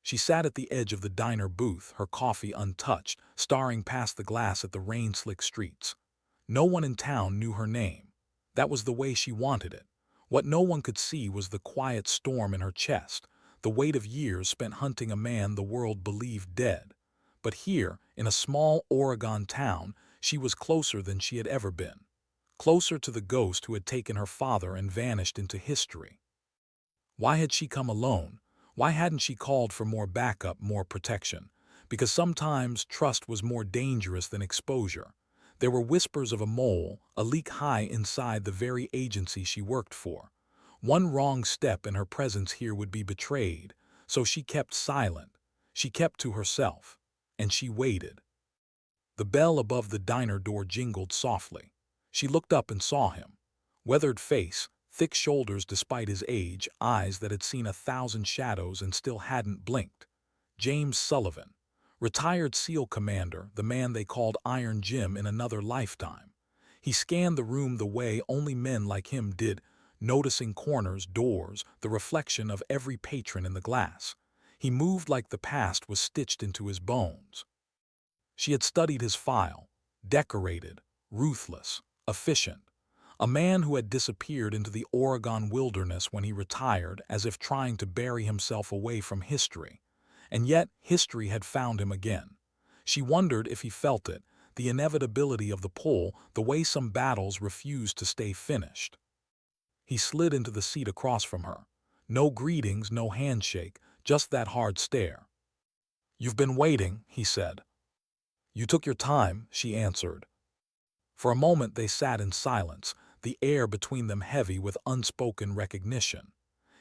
She sat at the edge of the diner booth, her coffee untouched, staring past the glass at the rain-slick streets. No one in town knew her name. That was the way she wanted it. What no one could see was the quiet storm in her chest, the weight of years spent hunting a man the world believed dead. But here, in a small Oregon town, she was closer than she had ever been. Closer to the ghost who had taken her father and vanished into history. Why had she come alone? Why hadn't she called for more backup, more protection? Because sometimes trust was more dangerous than exposure. There were whispers of a mole, a leak high inside the very agency she worked for. One wrong step and her presence here would be betrayed, so she kept silent. She kept to herself. And she waited. The bell above the diner door jingled softly. She looked up and saw him. Weathered face, thick shoulders despite his age, eyes that had seen 1,000 shadows and still hadn't blinked. James Sullivan. Retired SEAL commander, the man they called Iron Jim in another lifetime. He scanned the room the way only men like him did, noticing corners, doors, the reflection of every patron in the glass. He moved like the past was stitched into his bones. She had studied his file. Decorated, ruthless, efficient. A man who had disappeared into the Oregon wilderness when he retired, as if trying to bury himself away from history. And yet, history had found him again. She wondered if he felt it, the inevitability of the pull, the way some battles refused to stay finished. He slid into the seat across from her. No greetings, no handshake, just that hard stare. "You've been waiting," he said. "You took your time," she answered. For a moment they sat in silence, the air between them heavy with unspoken recognition.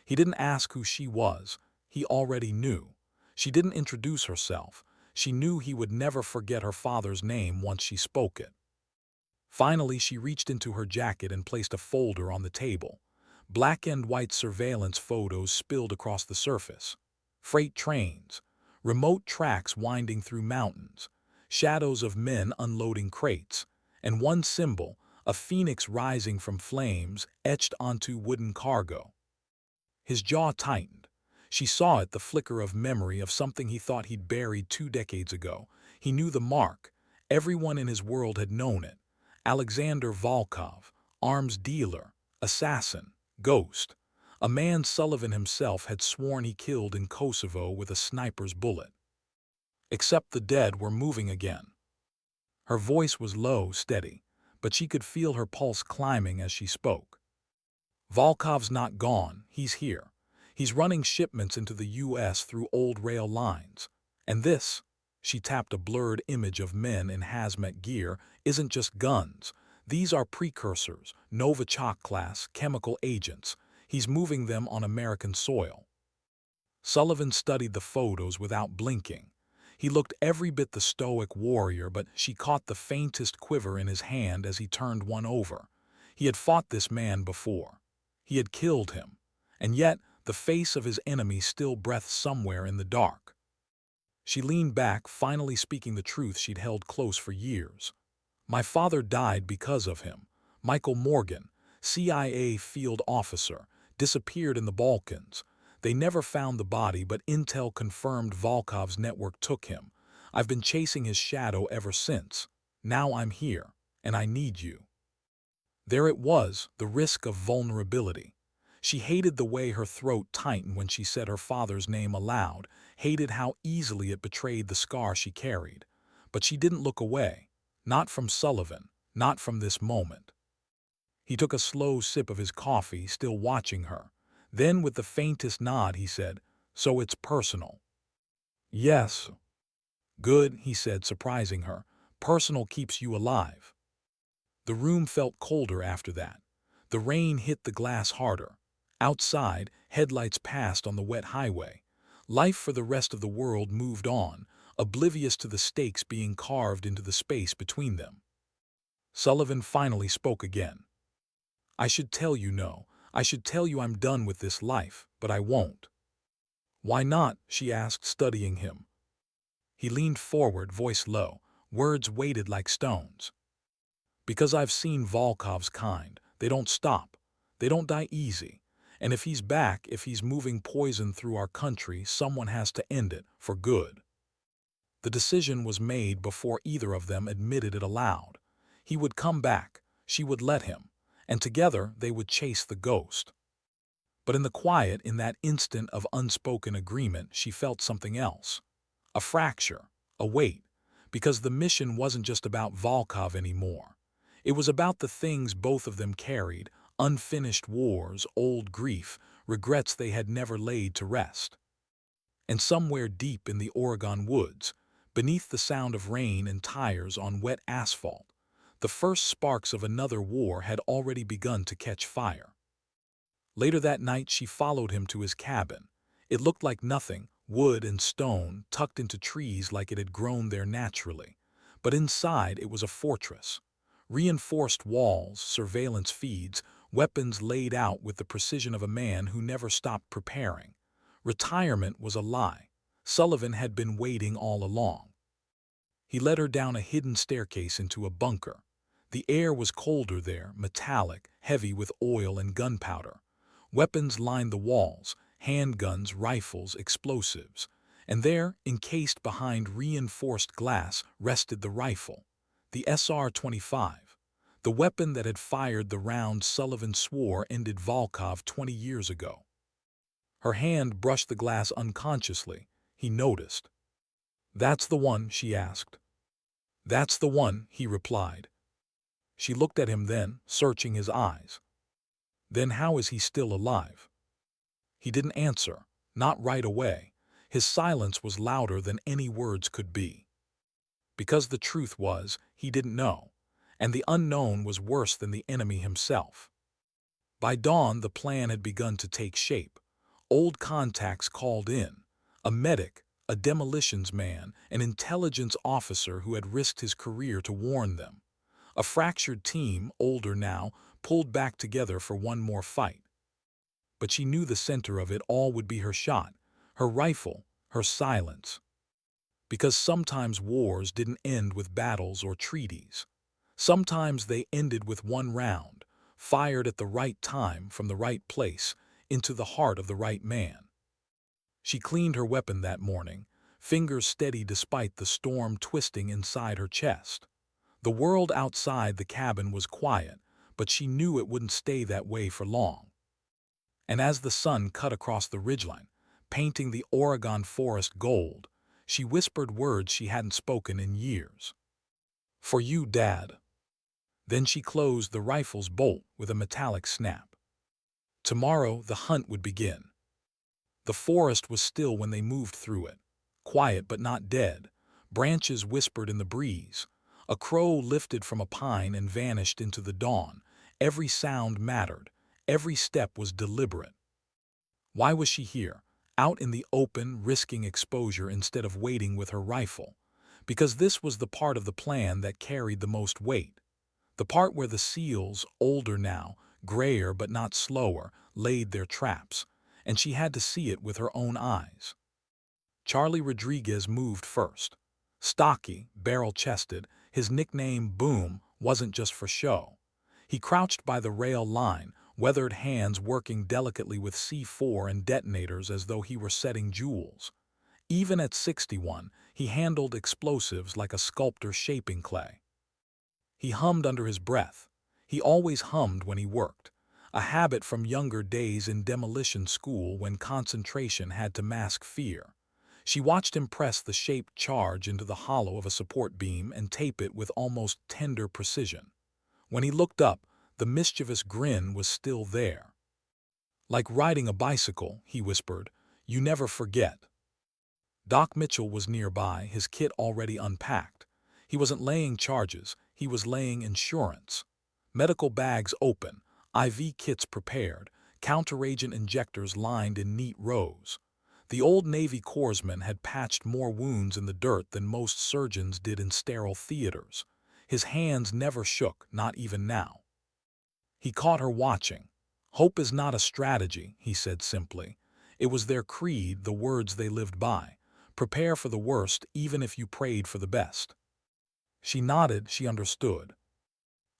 He didn't ask who she was. He already knew. She didn't introduce herself. She knew he would never forget her father's name once she spoke it. Finally, she reached into her jacket and placed a folder on the table. Black and white surveillance photos spilled across the surface. Freight trains, remote tracks winding through mountains, shadows of men unloading crates, and one symbol, a phoenix rising from flames, etched onto wooden cargo. His jaw tightened. She saw it, the flicker of memory of something he thought he'd buried 2 decades ago. He knew the mark. Everyone in his world had known it. Alexander Volkov, arms dealer, assassin, ghost. A man Sullivan himself had sworn he killed in Kosovo with a sniper's bullet. Except the dead were moving again. Her voice was low, steady, but she could feel her pulse climbing as she spoke. "Volkov's not gone, he's here. He's running shipments into the U.S. through old rail lines. And this," she tapped a blurred image of men in hazmat gear, "isn't just guns. These are precursors, Novichok-class chemical agents. He's moving them on American soil." Sullivan studied the photos without blinking. He looked every bit the stoic warrior, but she caught the faintest quiver in his hand as he turned one over. He had fought this man before. He had killed him. And yet, the face of his enemy still breathed somewhere in the dark. She leaned back, finally speaking the truth she'd held close for years. "My father died because of him. Michael Morgan, CIA field officer, disappeared in the Balkans. They never found the body, but intel confirmed Volkov's network took him. I've been chasing his shadow ever since. Now I'm here, and I need you." There it was, the risk of vulnerability. She hated the way her throat tightened when she said her father's name aloud, hated how easily it betrayed the scar she carried. But she didn't look away. Not from Sullivan, not from this moment. He took a slow sip of his coffee, still watching her. Then, with the faintest nod, he said, "So it's personal." "Yes." "Good," he said, surprising her. "Personal keeps you alive." The room felt colder after that. The rain hit the glass harder. Outside, headlights passed on the wet highway. Life for the rest of the world moved on, oblivious to the stakes being carved into the space between them. Sullivan finally spoke again. "I should tell you no. I should tell you I'm done with this life, but I won't." "Why not?" she asked, studying him. He leaned forward, voice low. Words weighted like stones. "Because I've seen Volkov's kind. They don't stop. They don't die easy. And if he's back, if he's moving poison through our country, someone has to end it, for good. The decision was made before either of them admitted it aloud. He would come back, she would let him, and together they would chase the ghost. But in the quiet, in that instant of unspoken agreement, she felt something else. A fracture, a weight, because the mission wasn't just about Volkov anymore. It was about the things both of them carried, unfinished wars, old grief, regrets they had never laid to rest. And somewhere deep in the Oregon woods, beneath the sound of rain and tires on wet asphalt, the first sparks of another war had already begun to catch fire. Later that night she followed him to his cabin. It looked like nothing, wood and stone tucked into trees like it had grown there naturally. But inside it was a fortress. Reinforced walls, surveillance feeds, weapons laid out with the precision of a man who never stopped preparing. Retirement was a lie. Sullivan had been waiting all along. He led her down a hidden staircase into a bunker. The air was colder there, metallic, heavy with oil and gunpowder. Weapons lined the walls, handguns, rifles, explosives. And there, encased behind reinforced glass, rested the rifle, the SR-25, the weapon that had fired the round Sullivan swore ended Volkov 20 years ago. Her hand brushed the glass unconsciously. He noticed. "That's the one?" she asked. "That's the one," he replied. She looked at him then, searching his eyes. "Then how is he still alive?" He didn't answer, not right away. His silence was louder than any words could be. Because the truth was, he didn't know, and the unknown was worse than the enemy himself. By dawn, the plan had begun to take shape. Old contacts called in. A medic, a demolitions man, an intelligence officer who had risked his career to warn them. A fractured team, older now, pulled back together for one more fight. But she knew the center of it all would be her shot, her rifle, her silence. Because sometimes wars didn't end with battles or treaties. Sometimes they ended with one round, fired at the right time from the right place, into the heart of the right man. She cleaned her weapon that morning, fingers steady despite the storm twisting inside her chest. The world outside the cabin was quiet, but she knew it wouldn't stay that way for long. And as the sun cut across the ridgeline, painting the Oregon forest gold, she whispered words she hadn't spoken in years. "For you, Dad." Then she closed the rifle's bolt with a metallic snap. Tomorrow the hunt would begin. The forest was still when they moved through it, quiet but not dead. Branches whispered in the breeze. A crow lifted from a pine and vanished into the dawn. Every sound mattered. Every step was deliberate. Why was she here, out in the open, risking exposure instead of waiting with her rifle? Because this was the part of the plan that carried the most weight. The part where the SEALs, older now, grayer but not slower, laid their traps, and she had to see it with her own eyes. Charlie Rodriguez moved first. Stocky, barrel-chested, his nickname Boom wasn't just for show. He crouched by the rail line, weathered hands working delicately with C4 and detonators as though he were setting jewels. Even at 61, he handled explosives like a sculptor shaping clay. He hummed under his breath. He always hummed when he worked, a habit from younger days in demolition school when concentration had to mask fear. She watched him press the shaped charge into the hollow of a support beam and tape it with almost tender precision. When he looked up, the mischievous grin was still there. "Like riding a bicycle," he whispered, "you never forget." Doc Mitchell was nearby, his kit already unpacked. He wasn't laying charges, he was laying insurance. Medical bags open, IV kits prepared, counteragent injectors lined in neat rows. The old Navy corpsman had patched more wounds in the dirt than most surgeons did in sterile theaters. His hands never shook, not even now. He caught her watching. "Hope is not a strategy," he said simply. It was their creed, the words they lived by. Prepare for the worst, even if you prayed for the best. She nodded, she understood.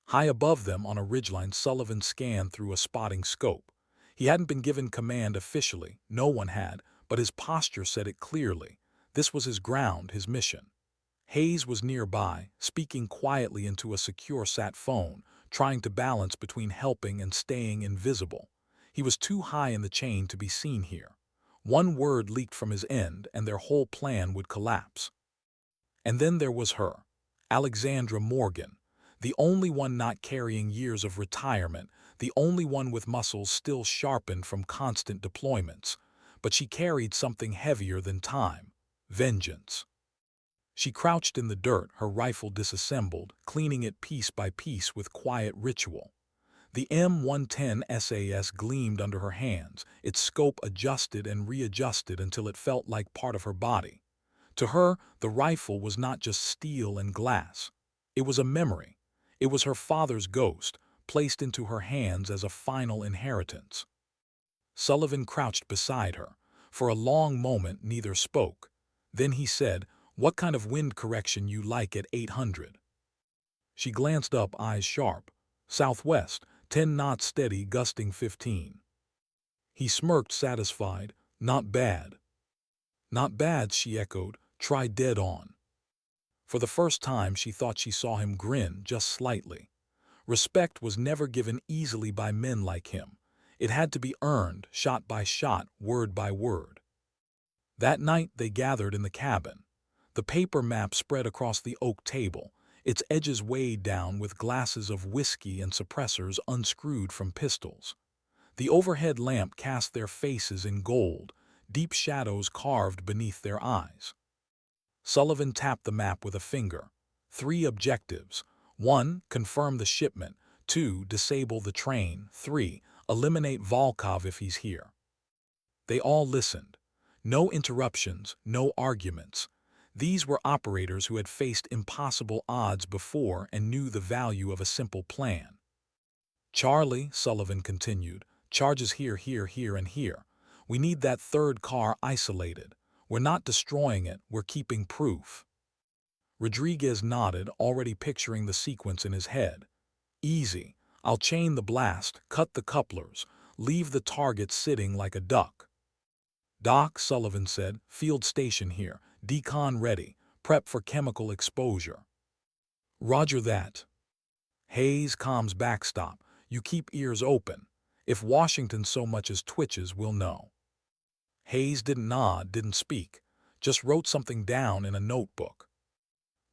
High above them on a ridgeline, Sullivan scanned through a spotting scope. He hadn't been given command officially, no one had, but his posture said it clearly. This was his ground, his mission. Hayes was nearby, speaking quietly into a secure sat phone, trying to balance between helping and staying invisible. He was too high in the chain to be seen here. One word leaked from his end, and their whole plan would collapse. And then there was her, Alexandra Morgan, the only one not carrying years of retirement, the only one with muscles still sharpened from constant deployments. But she carried something heavier than time: vengeance. She crouched in the dirt, her rifle disassembled, cleaning it piece by piece with quiet ritual. The M110 SAS gleamed under her hands, its scope adjusted and readjusted until it felt like part of her body. To her, the rifle was not just steel and glass. It was a memory. It was her father's ghost, placed into her hands as a final inheritance. Sullivan crouched beside her. For a long moment neither spoke. Then he said, "What kind of wind correction you like at 800? She glanced up, eyes sharp. "Southwest, 10 knots steady, gusting 15. He smirked, satisfied. "Not bad." "Not bad," she echoed. "Try dead on." For the first time she thought she saw him grin, just slightly. Respect was never given easily by men like him. It had to be earned, shot by shot, word by word. That night they gathered in the cabin. The paper map spread across the oak table, its edges weighed down with glasses of whiskey and suppressors unscrewed from pistols. The overhead lamp cast their faces in gold, deep shadows carved beneath their eyes. Sullivan tapped the map with a finger. 3 objectives. 1. Confirm the shipment. 2. Disable the train. 3. Eliminate Volkov if he's here. They all listened. No interruptions, no arguments. These were operators who had faced impossible odds before and knew the value of a simple plan. "Charlie," Sullivan continued, "charges here, here, here, and here. We need that third car isolated. We're not destroying it, we're keeping proof." Rodriguez nodded, already picturing the sequence in his head. "Easy. I'll chain the blast, cut the couplers, leave the target sitting like a duck." "Doc," Sullivan said, "field station here. Decon ready. Prep for chemical exposure." "Roger that." "Hayes, comms backstop. You keep ears open. If Washington so much as twitches, we'll know." Hayes didn't nod, didn't speak, just wrote something down in a notebook.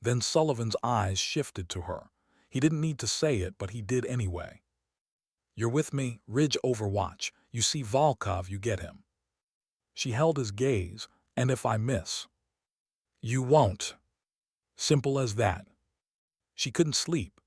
Then Sullivan's eyes shifted to her. He didn't need to say it, but he did anyway. "You're with me, Ridge Overwatch. You see Volkov, you get him." She held his gaze. "And if I miss?" "You won't." Simple as that. She couldn't sleep.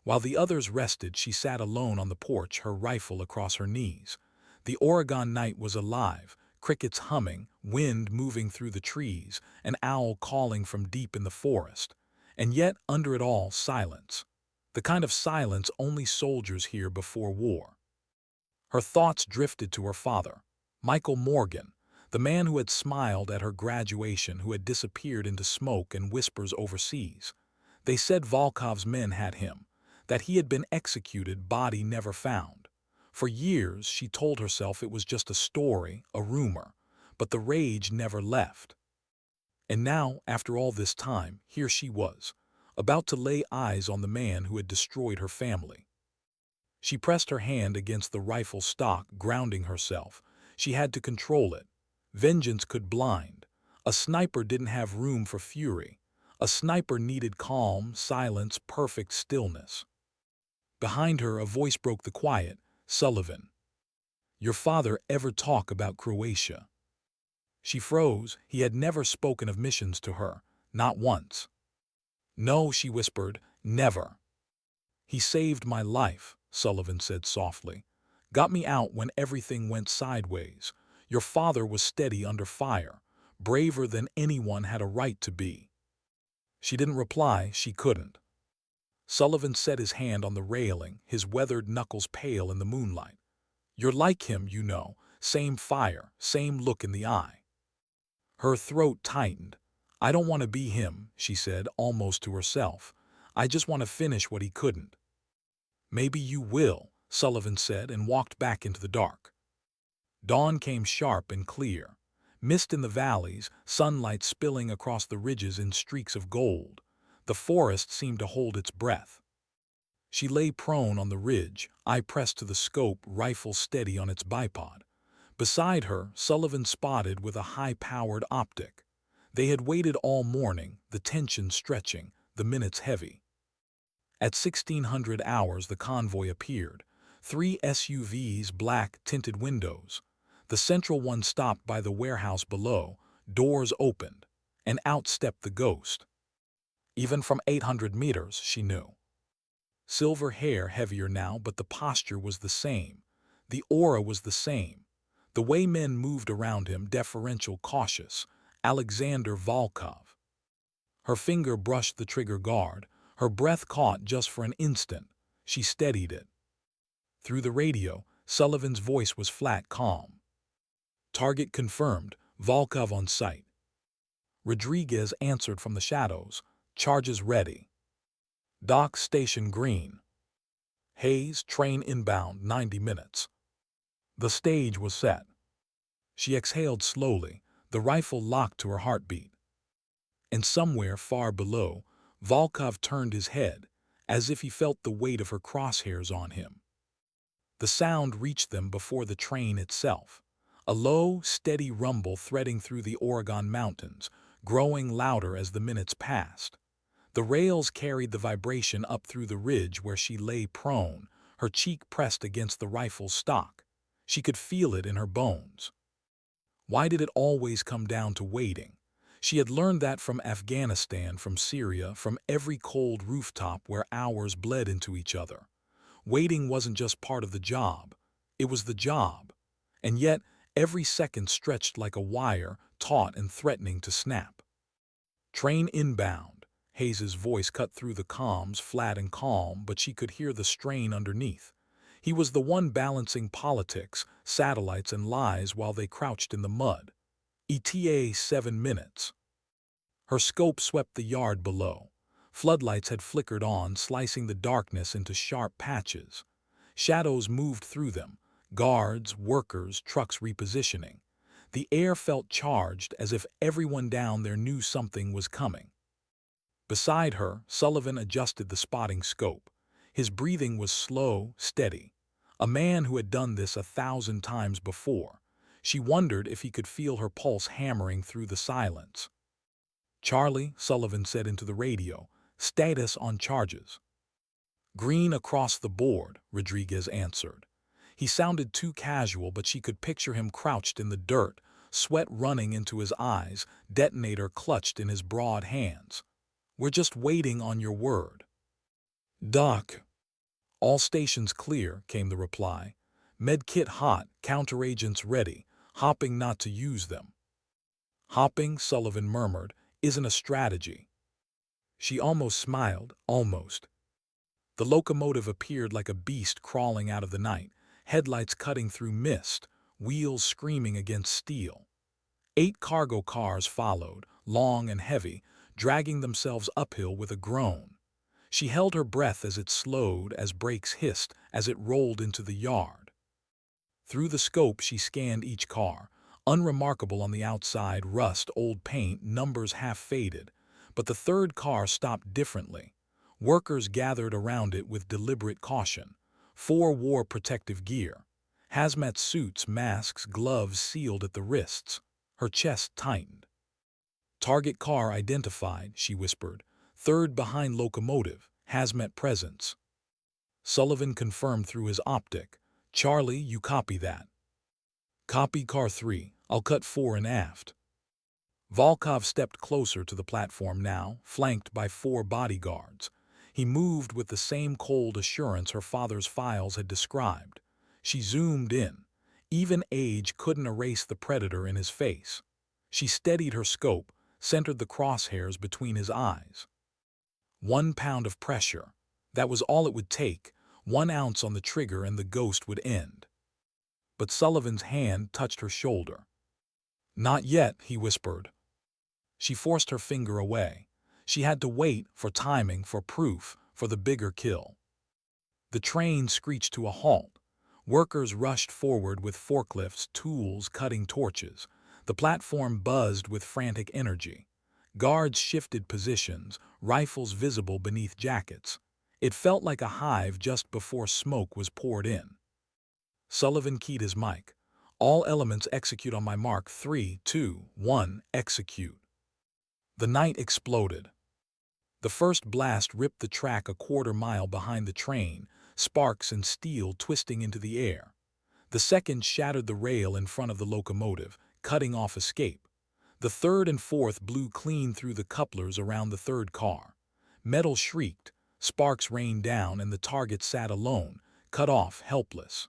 While the others rested, she sat alone on the porch, her rifle across her knees. The Oregon night was alive, crickets humming, wind moving through the trees, an owl calling from deep in the forest. And yet, under it all, silence. The kind of silence only soldiers hear before war. Her thoughts drifted to her father, Michael Morgan, the man who had smiled at her graduation, who had disappeared into smoke and whispers overseas. They said Volkov's men had him, that he had been executed, body never found. For years she told herself it was just a story, a rumor, but the rage never left. And now, after all this time, here she was, about to lay eyes on the man who had destroyed her family. She pressed her hand against the rifle stock, grounding herself. She had to control it. Vengeance could blind. A sniper didn't have room for fury. A sniper needed calm, silence, perfect stillness. Behind her, a voice broke the quiet. "Sullivan, your father ever talk about Croatia?" She froze. He had never spoken of missions to her, not once. "No," she whispered, "never." "He saved my life," Sullivan said softly. "Got me out when everything went sideways. Your father was steady under fire, braver than anyone had a right to be." She didn't reply, she couldn't. Sullivan set his hand on the railing, his weathered knuckles pale in the moonlight. "You're like him, you know, same fire, same look in the eye." Her throat tightened. "I don't want to be him," she said, almost to herself. "I just want to finish what he couldn't." "Maybe you will," Sullivan said, and walked back into the dark. Dawn came sharp and clear. Mist in the valleys, sunlight spilling across the ridges in streaks of gold. The forest seemed to hold its breath. She lay prone on the ridge, eye pressed to the scope, rifle steady on its bipod. Beside her, Sullivan spotted with a high-powered optic. They had waited all morning, the tension stretching, the minutes heavy. At 1600 hours the convoy appeared. 3 SUVs, black, tinted windows. The central one stopped by the warehouse below, doors opened, and out stepped the ghost. Even from 800 meters, she knew. Silver hair heavier now, but the posture was the same. The aura was the same. The way men moved around him, deferential, cautious. Alexander Volkov. Her finger brushed the trigger guard. Her breath caught just for an instant. She steadied it. Through the radio, Sullivan's voice was flat, calm. Target confirmed. Volkov on site. Rodriguez answered from the shadows. Charges ready. Dock station green. Hayes, train inbound, 90 minutes. The stage was set. She exhaled slowly, the rifle locked to her heartbeat. And somewhere far below, Volkov turned his head, as if he felt the weight of her crosshairs on him. The sound reached them before the train itself. A low, steady rumble threading through the Oregon mountains, growing louder as the minutes passed. The rails carried the vibration up through the ridge where she lay prone, her cheek pressed against the rifle's stock. She could feel it in her bones. Why did it always come down to waiting? She had learned that from Afghanistan, from Syria, from every cold rooftop where hours bled into each other. Waiting wasn't just part of the job. It was the job. And yet, every second stretched like a wire, taut and threatening to snap. Train inbound. Hayes's voice cut through the comms, flat and calm, but she could hear the strain underneath. He was the one balancing politics, satellites, and lies while they crouched in the mud. ETA 7 minutes. Her scope swept the yard below. Floodlights had flickered on, slicing the darkness into sharp patches. Shadows moved through them, guards, workers, trucks repositioning. The air felt charged, as if everyone down there knew something was coming. Beside her, Sullivan adjusted the spotting scope. His breathing was slow, steady. A man who had done this 1,000 times before. She wondered if he could feel her pulse hammering through the silence. "Charlie," Sullivan said into the radio, "status on charges." "Green across the board," Rodriguez answered. He sounded too casual, but she could picture him crouched in the dirt, sweat running into his eyes, detonator clutched in his broad hands. "We're just waiting on your word." "Doc." "All stations clear," came the reply. "Medkit hot, counteragents ready, hopping not to use them." "Hopping," Sullivan murmured, "isn't a strategy." She almost smiled, almost. The locomotive appeared like a beast crawling out of the night, headlights cutting through mist, wheels screaming against steel. 8 cargo cars followed, long and heavy, dragging themselves uphill with a groan. She held her breath as it slowed, as brakes hissed, as it rolled into the yard. Through the scope she scanned each car, unremarkable on the outside, rust, old paint, numbers half faded. But the third car stopped differently. Workers gathered around it with deliberate caution. 4 wore protective gear. Hazmat suits, masks, gloves sealed at the wrists. Her chest tightened. "Target car identified," she whispered. "Third behind locomotive, hazmat presence." Sullivan confirmed through his optic. "Charlie, you copy that." "Copy car 3, I'll cut 4 and aft." Volkov stepped closer to the platform now, flanked by 4 bodyguards. He moved with the same cold assurance her father's files had described. She zoomed in. Even age couldn't erase the predator in his face. She steadied her scope, centered the crosshairs between his eyes. 1 pound of pressure. That was all it would take. 1 ounce on the trigger and the ghost would end. But Sullivan's hand touched her shoulder. "Not yet," he whispered. She forced her finger away. She had to wait, for timing, for proof, for the bigger kill. The train screeched to a halt. Workers rushed forward with forklifts, tools, cutting torches. The platform buzzed with frantic energy. Guards shifted positions, rifles visible beneath jackets. It felt like a hive just before smoke was poured in. Sullivan keyed his mic. All elements execute on my mark. 3, 2, 1, execute. The night exploded. The first blast ripped the track a quarter-mile behind the train, sparks and steel twisting into the air. The second shattered the rail in front of the locomotive, cutting off escape. The third and fourth blew clean through the couplers around the third car. Metal shrieked, sparks rained down, and the target sat alone, cut off, helpless.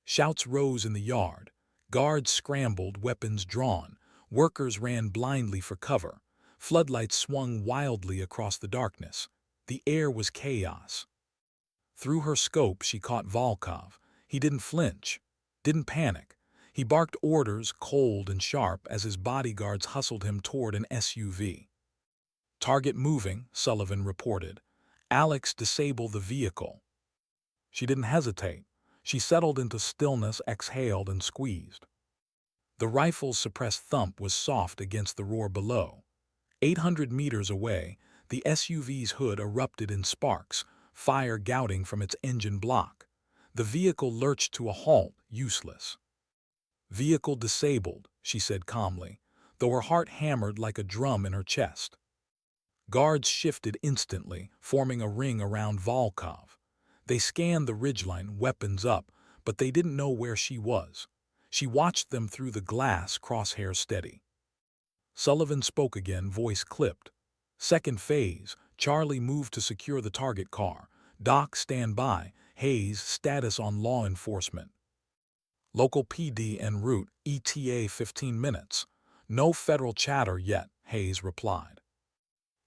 Shouts rose in the yard. Guards scrambled, weapons drawn. Workers ran blindly for cover. Floodlights swung wildly across the darkness. The air was chaos. Through her scope, she caught Volkov. He didn't flinch, didn't panic. He barked orders, cold and sharp, as his bodyguards hustled him toward an SUV. Target moving, Sullivan reported. Alex, disable the vehicle. She didn't hesitate. She settled into stillness, exhaled, and squeezed. The rifle's suppressed thump was soft against the roar below. 800 meters away, the SUV's hood erupted in sparks, fire gouting from its engine block. The vehicle lurched to a halt, useless. Vehicle disabled, she said calmly, though her heart hammered like a drum in her chest. Guards shifted instantly, forming a ring around Volkov. They scanned the ridgeline, weapons up, but they didn't know where she was. She watched them through the glass, crosshairs steady. Sullivan spoke again, voice clipped. Second phase, Charlie moved to secure the target car. Doc, stand by. Hayes, status on law enforcement. Local PD en route, ETA 15 minutes. No federal chatter yet, Hayes replied.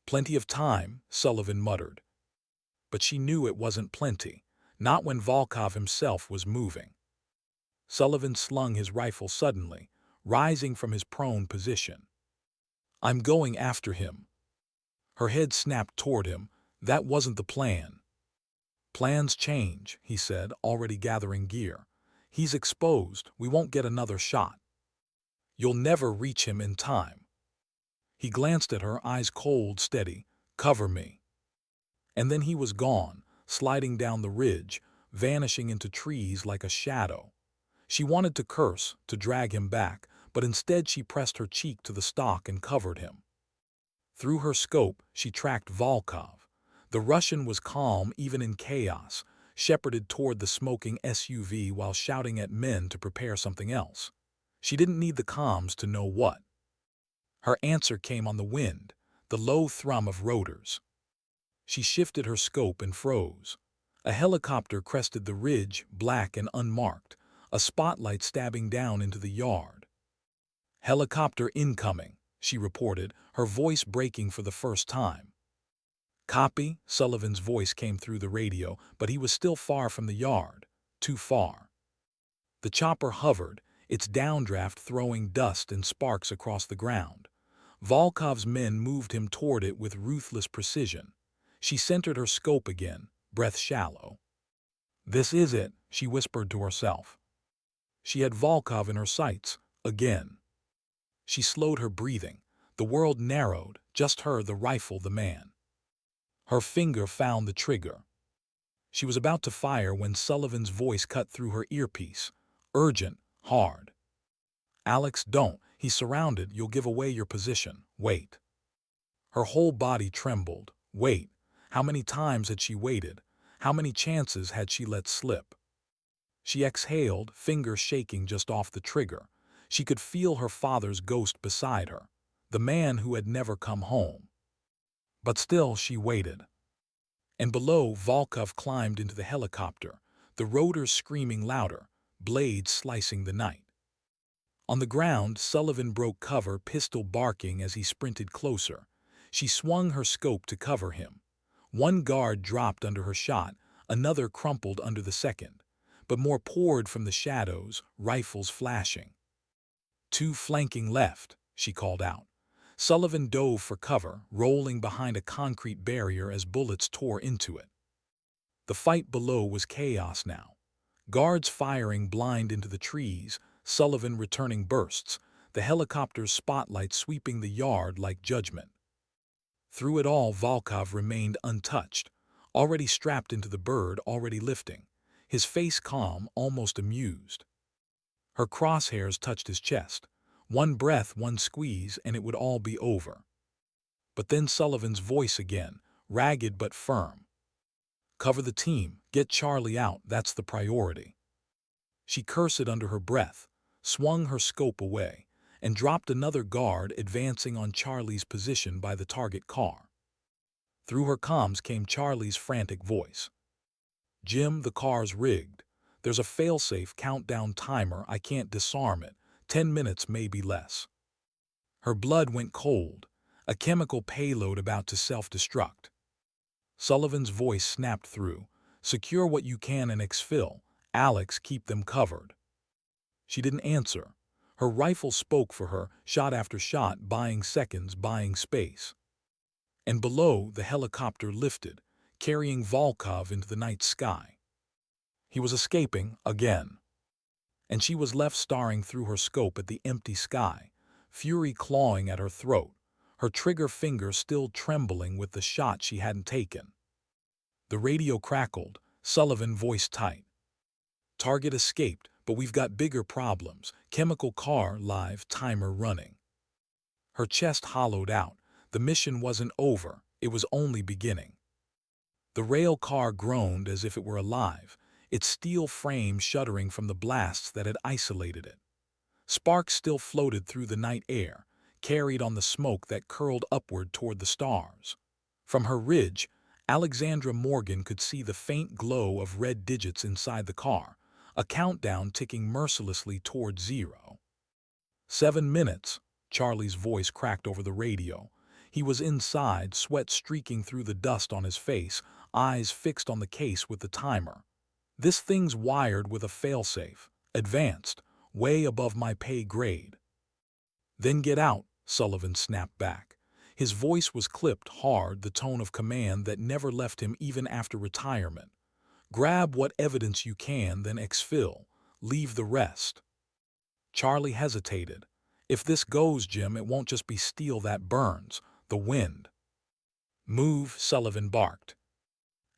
Plenty of time, Sullivan muttered. But she knew it wasn't plenty, not when Volkov himself was moving. Sullivan slung his rifle suddenly, rising from his prone position. I'm going after him. Her head snapped toward him. That wasn't the plan. Plans change, he said, already gathering gear. He's exposed. We won't get another shot. You'll never reach him in time. He glanced at her, eyes cold, steady. Cover me. And then he was gone, sliding down the ridge, vanishing into trees like a shadow. She wanted to curse, to drag him back, but instead she pressed her cheek to the stock and covered him. Through her scope, she tracked Volkov. The Russian was calm even in chaos, shepherded toward the smoking SUV while shouting at men to prepare something else. She didn't need the comms to know what. Her answer came on the wind, the low thrum of rotors. She shifted her scope and froze. A helicopter crested the ridge, black and unmarked, a spotlight stabbing down into the yard. Helicopter incoming, she reported, her voice breaking for the first time. Copy, Sullivan's voice came through the radio, but he was still far from the yard, too far. The chopper hovered, its downdraft throwing dust and sparks across the ground. Volkov's men moved him toward it with ruthless precision. She centered her scope again, breath shallow. This is it, she whispered to herself. She had Volkov in her sights, again. She slowed her breathing. The world narrowed, just her, the rifle, the man. Her finger found the trigger. She was about to fire when Sullivan's voice cut through her earpiece. Urgent, hard. Alex, don't. He's surrounded. You'll give away your position. Wait. Her whole body trembled. Wait. How many times had she waited? How many chances had she let slip? She exhaled, fingers shaking just off the trigger. She could feel her father's ghost beside her, the man who had never come home. But still she waited. And below, Volkov climbed into the helicopter, the rotors screaming louder, blades slicing the night. On the ground, Sullivan broke cover, pistol barking as he sprinted closer. She swung her scope to cover him. One guard dropped under her shot, another crumpled under the second, but more poured from the shadows, rifles flashing. Two flanking left, she called out. Sullivan dove for cover, rolling behind a concrete barrier as bullets tore into it. The fight below was chaos now. Guards firing blind into the trees, Sullivan returning bursts, the helicopter's spotlight sweeping the yard like judgment. Through it all, Volkov remained untouched, already strapped into the bird, already lifting, his face calm, almost amused. Her crosshairs touched his chest. One breath, one squeeze, and it would all be over. But then Sullivan's voice again, ragged but firm. "Cover the team, get Charlie out, that's the priority." She cursed under her breath, swung her scope away, and dropped another guard advancing on Charlie's position by the target car. Through her comms came Charlie's frantic voice. "Jim, the car's rigged. There's a failsafe countdown timer, I can't disarm it. 10 minutes, maybe less." Her blood went cold, a chemical payload about to self-destruct. Sullivan's voice snapped through. "Secure what you can and exfil. Alex, keep them covered." She didn't answer. Her rifle spoke for her, shot after shot, buying seconds, buying space. And below, the helicopter lifted, carrying Volkov into the night sky. He was escaping again. And she was left staring through her scope at the empty sky, fury clawing at her throat, her trigger finger still trembling with the shot she hadn't taken. The radio crackled, Sullivan voice tight. "Target escaped, but we've got bigger problems. Chemical car live, timer running." Her chest hollowed out. The mission wasn't over, it was only beginning. The rail car groaned as if it were alive, its steel frame shuddering from the blasts that had isolated it. Sparks still floated through the night air, carried on the smoke that curled upward toward the stars. From her ridge, Alexandra Morgan could see the faint glow of red digits inside the car, a countdown ticking mercilessly toward 0. 7 minutes, Charlie's voice cracked over the radio. He was inside, sweat streaking through the dust on his face, eyes fixed on the case with the timer. "This thing's wired with a failsafe, advanced, way above my pay grade." "Then get out," Sullivan snapped back. His voice was clipped hard, the tone of command that never left him even after retirement. "Grab what evidence you can, then exfil. Leave the rest." Charlie hesitated. "If this goes, Jim, it won't just be steel that burns, the wind." "Move," Sullivan barked.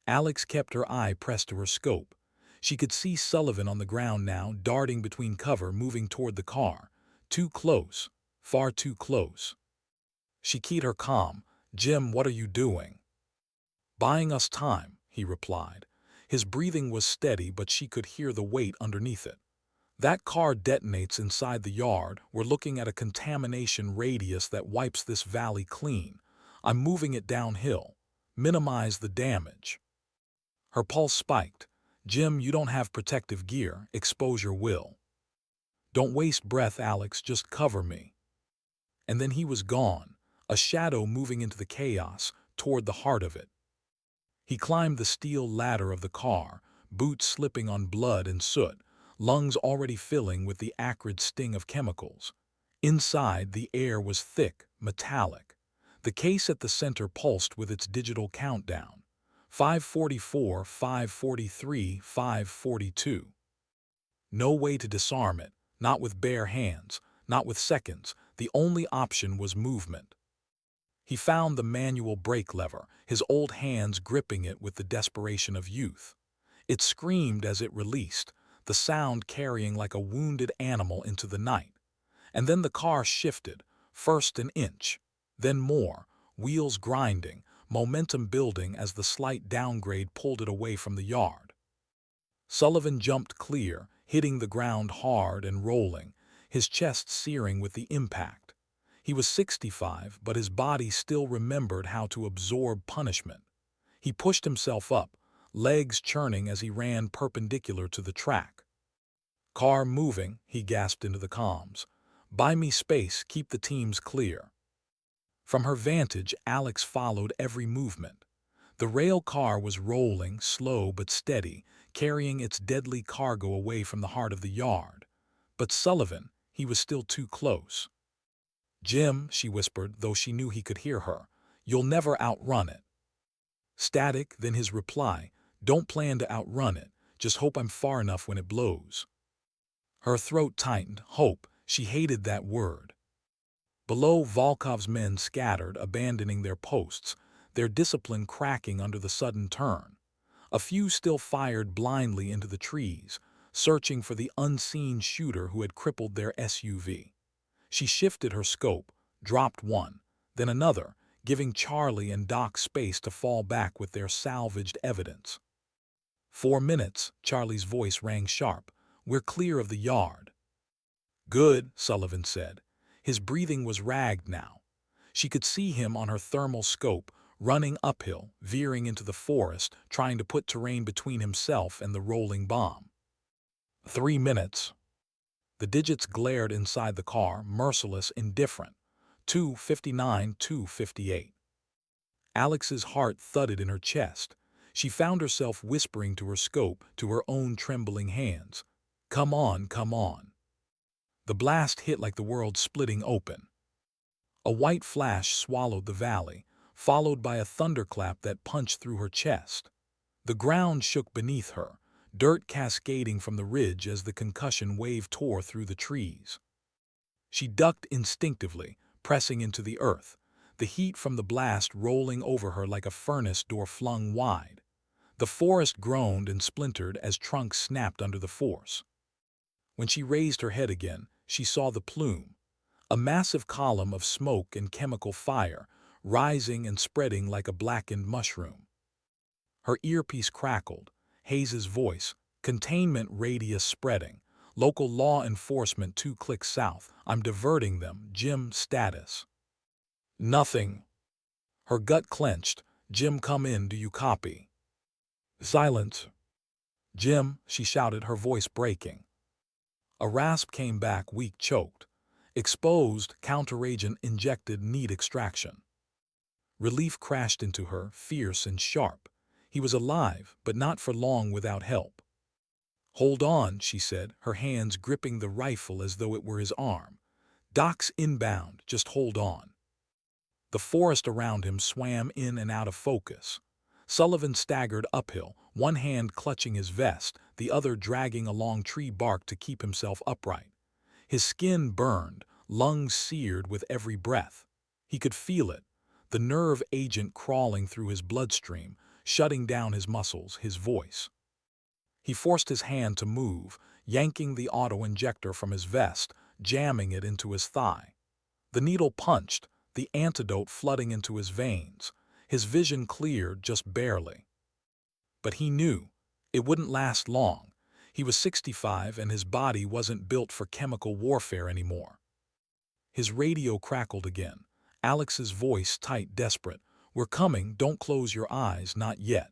Alex kept her eye pressed to her scope. She could see Sullivan on the ground now, darting between cover, moving toward the car. Too close, far too close. She keyed her comm. "Jim, what are you doing?" "Buying us time," he replied. His breathing was steady, but she could hear the weight underneath it. "That car detonates inside the yard. We're looking at a contamination radius that wipes this valley clean. I'm moving it downhill. Minimize the damage." Her pulse spiked. "Jim, you don't have protective gear. Exposure will." "Don't waste breath, Alex. Just cover me." And then he was gone, a shadow moving into the chaos, toward the heart of it. He climbed the steel ladder of the car, boots slipping on blood and soot, lungs already filling with the acrid sting of chemicals. Inside, the air was thick, metallic. The case at the center pulsed with its digital countdown. 5:44, 5:43, 5:42. No way to disarm it, not with bare hands, not with seconds. The only option was movement. He found the manual brake lever, his old hands gripping it with the desperation of youth. It screamed as it released, the sound carrying like a wounded animal into the night. And then the car shifted, first an inch, then more, wheels grinding, momentum building as the slight downgrade pulled it away from the yard. Sullivan jumped clear, hitting the ground hard and rolling, his chest searing with the impact. He was 65, but his body still remembered how to absorb punishment. He pushed himself up, legs churning as he ran perpendicular to the track. "Car moving," he gasped into the comms. "Buy me space, keep the teams clear." From her vantage, Alex followed every movement. The rail car was rolling, slow but steady, carrying its deadly cargo away from the heart of the yard. But Sullivan, he was still too close. "Jim," she whispered, though she knew he could hear her, "you'll never outrun it." Static, then his reply, "Don't plan to outrun it. Just hope I'm far enough when it blows. Her throat tightened. Hope. She hated that word. Below, Volkov's men scattered, abandoning their posts, their discipline cracking under the sudden turn. A few still fired blindly into the trees, searching for the unseen shooter who had crippled their SUV. She shifted her scope, dropped one, then another, giving Charlie and Doc space to fall back with their salvaged evidence. 4 minutes, Charlie's voice rang sharp. We're clear of the yard. Good, Sullivan said. His breathing was ragged now. She could see him on her thermal scope, running uphill, veering into the forest, trying to put terrain between himself and the rolling bomb. 3 minutes. The digits glared inside the car, merciless, indifferent. 2:59, 2:58. Alex's heart thudded in her chest. She found herself whispering to her scope, to her own trembling hands. Come on, come on. The blast hit like the world splitting open. A white flash swallowed the valley, followed by a thunderclap that punched through her chest. The ground shook beneath her, dirt cascading from the ridge as the concussion wave tore through the trees. She ducked instinctively, pressing into the earth, the heat from the blast rolling over her like a furnace door flung wide. The forest groaned and splintered as trunks snapped under the force. When she raised her head again, she saw the plume, a massive column of smoke and chemical fire, rising and spreading like a blackened mushroom. Her earpiece crackled, Hayes's voice, containment radius spreading, local law enforcement 2 clicks south, I'm diverting them, Jim, status. Nothing. Her gut clenched, Jim, come in, do you copy? Silence. Jim, she shouted, her voice breaking. A rasp came back, weak, choked. Exposed, counteragent injected, need extraction. Relief crashed into her, fierce and sharp. He was alive, but not for long without help. Hold on, she said, her hands gripping the rifle as though it were his arm. Doc's inbound, just hold on. The forest around him swam in and out of focus. Sullivan staggered uphill, one hand clutching his vest, the other dragging along tree bark to keep himself upright. His skin burned, lungs seared with every breath. He could feel it, the nerve agent crawling through his bloodstream, shutting down his muscles, his voice. He forced his hand to move, yanking the auto-injector from his vest, jamming it into his thigh. The needle punched, the antidote flooding into his veins. His vision cleared just barely. But he knew it wouldn't last long. He was 65 and his body wasn't built for chemical warfare anymore. His radio crackled again, Alex's voice tight, desperate. We're coming, don't close your eyes, not yet.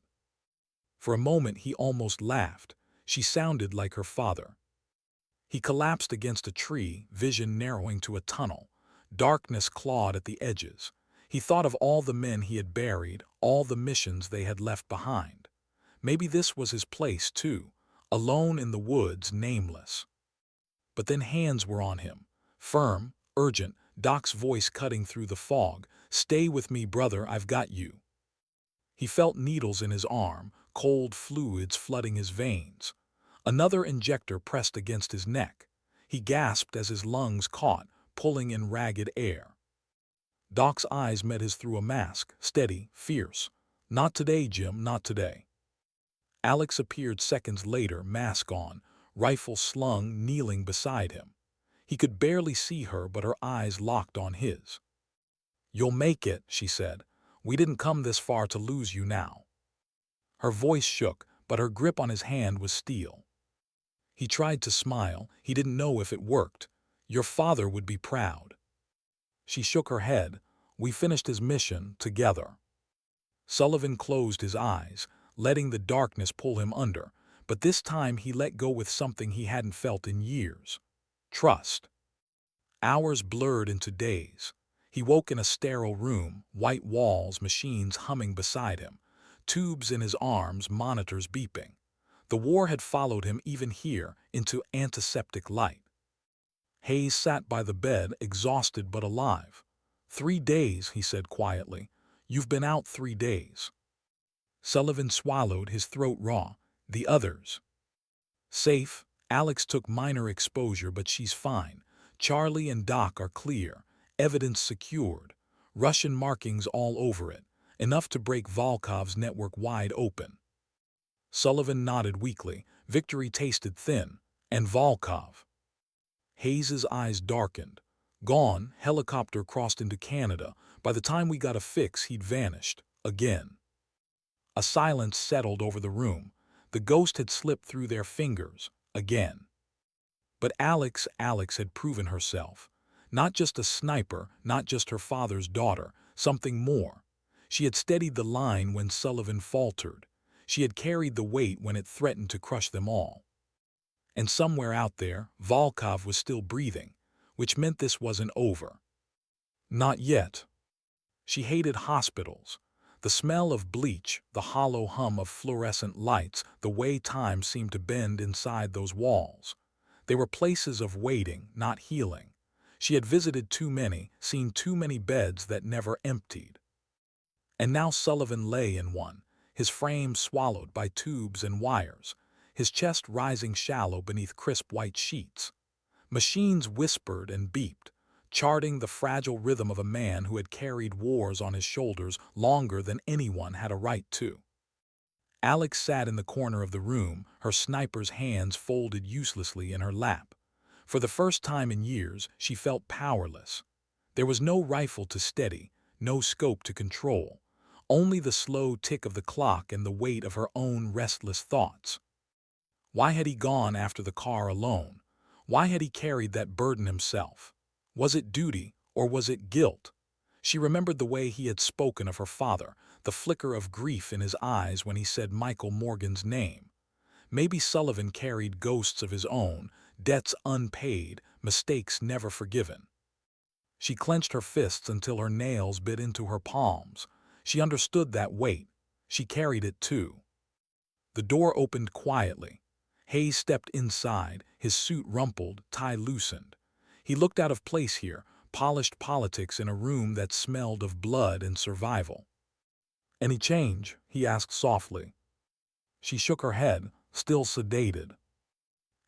For a moment he almost laughed. She sounded like her father. He collapsed against a tree, vision narrowing to a tunnel. Darkness clawed at the edges. He thought of all the men he had buried, all the missions they had left behind. Maybe this was his place, too, alone in the woods, nameless. But then hands were on him, firm, urgent, Doc's voice cutting through the fog. Stay with me, brother, I've got you. He felt needles in his arm, cold fluids flooding his veins. Another injector pressed against his neck. He gasped as his lungs caught, pulling in ragged air. Doc's eyes met his through a mask, steady, fierce. Not today, Jim, not today. Alex appeared seconds later, mask on, rifle slung, kneeling beside him. He could barely see her, but her eyes locked on his. You'll make it, she said. We didn't come this far to lose you now. Her voice shook, but her grip on his hand was steel. He tried to smile. He didn't know if it worked. Your father would be proud. She shook her head. We finished his mission together. Sullivan closed his eyes, letting the darkness pull him under, but this time he let go with something he hadn't felt in years. Trust. Hours blurred into days. He woke in a sterile room, white walls, machines humming beside him, tubes in his arms, monitors beeping. The war had followed him even here, into antiseptic light. Hayes sat by the bed, exhausted but alive. 3 days, he said quietly. You've been out 3 days. Sullivan swallowed, his throat raw. The others. Safe. Alex took minor exposure, but she's fine. Charlie and Doc are clear. Evidence secured. Russian markings all over it. Enough to break Volkov's network wide open. Sullivan nodded weakly. Victory tasted thin. And Volkov? Hayes's eyes darkened. Gone. Helicopter crossed into Canada. By the time we got a fix, he'd vanished. Again. A silence settled over the room. The ghost had slipped through their fingers. Again. But Alex had proven herself. Not just a sniper, not just her father's daughter, something more. She had steadied the line when Sullivan faltered. She had carried the weight when it threatened to crush them all. And somewhere out there, Volkov was still breathing, which meant this wasn't over. Not yet. She hated hospitals. The smell of bleach, the hollow hum of fluorescent lights, the way time seemed to bend inside those walls. They were places of waiting, not healing. She had visited too many, seen too many beds that never emptied. And now Sullivan lay in one, his frame swallowed by tubes and wires, his chest rising shallow beneath crisp white sheets. Machines whispered and beeped, charting the fragile rhythm of a man who had carried wars on his shoulders longer than anyone had a right to. Alex sat in the corner of the room, her sniper's hands folded uselessly in her lap. For the first time in years, she felt powerless. There was no rifle to steady, no scope to control, only the slow tick of the clock and the weight of her own restless thoughts. Why had he gone after the car alone? Why had he carried that burden himself? Was it duty, or was it guilt? She remembered the way he had spoken of her father, the flicker of grief in his eyes when he said Michael Morgan's name. Maybe Sullivan carried ghosts of his own, debts unpaid, mistakes never forgiven. She clenched her fists until her nails bit into her palms. She understood that weight. She carried it too. The door opened quietly. Hayes stepped inside, his suit rumpled, tie loosened. He looked out of place here, polished politics in a room that smelled of blood and survival. "Any change?" he asked softly. She shook her head, still sedated.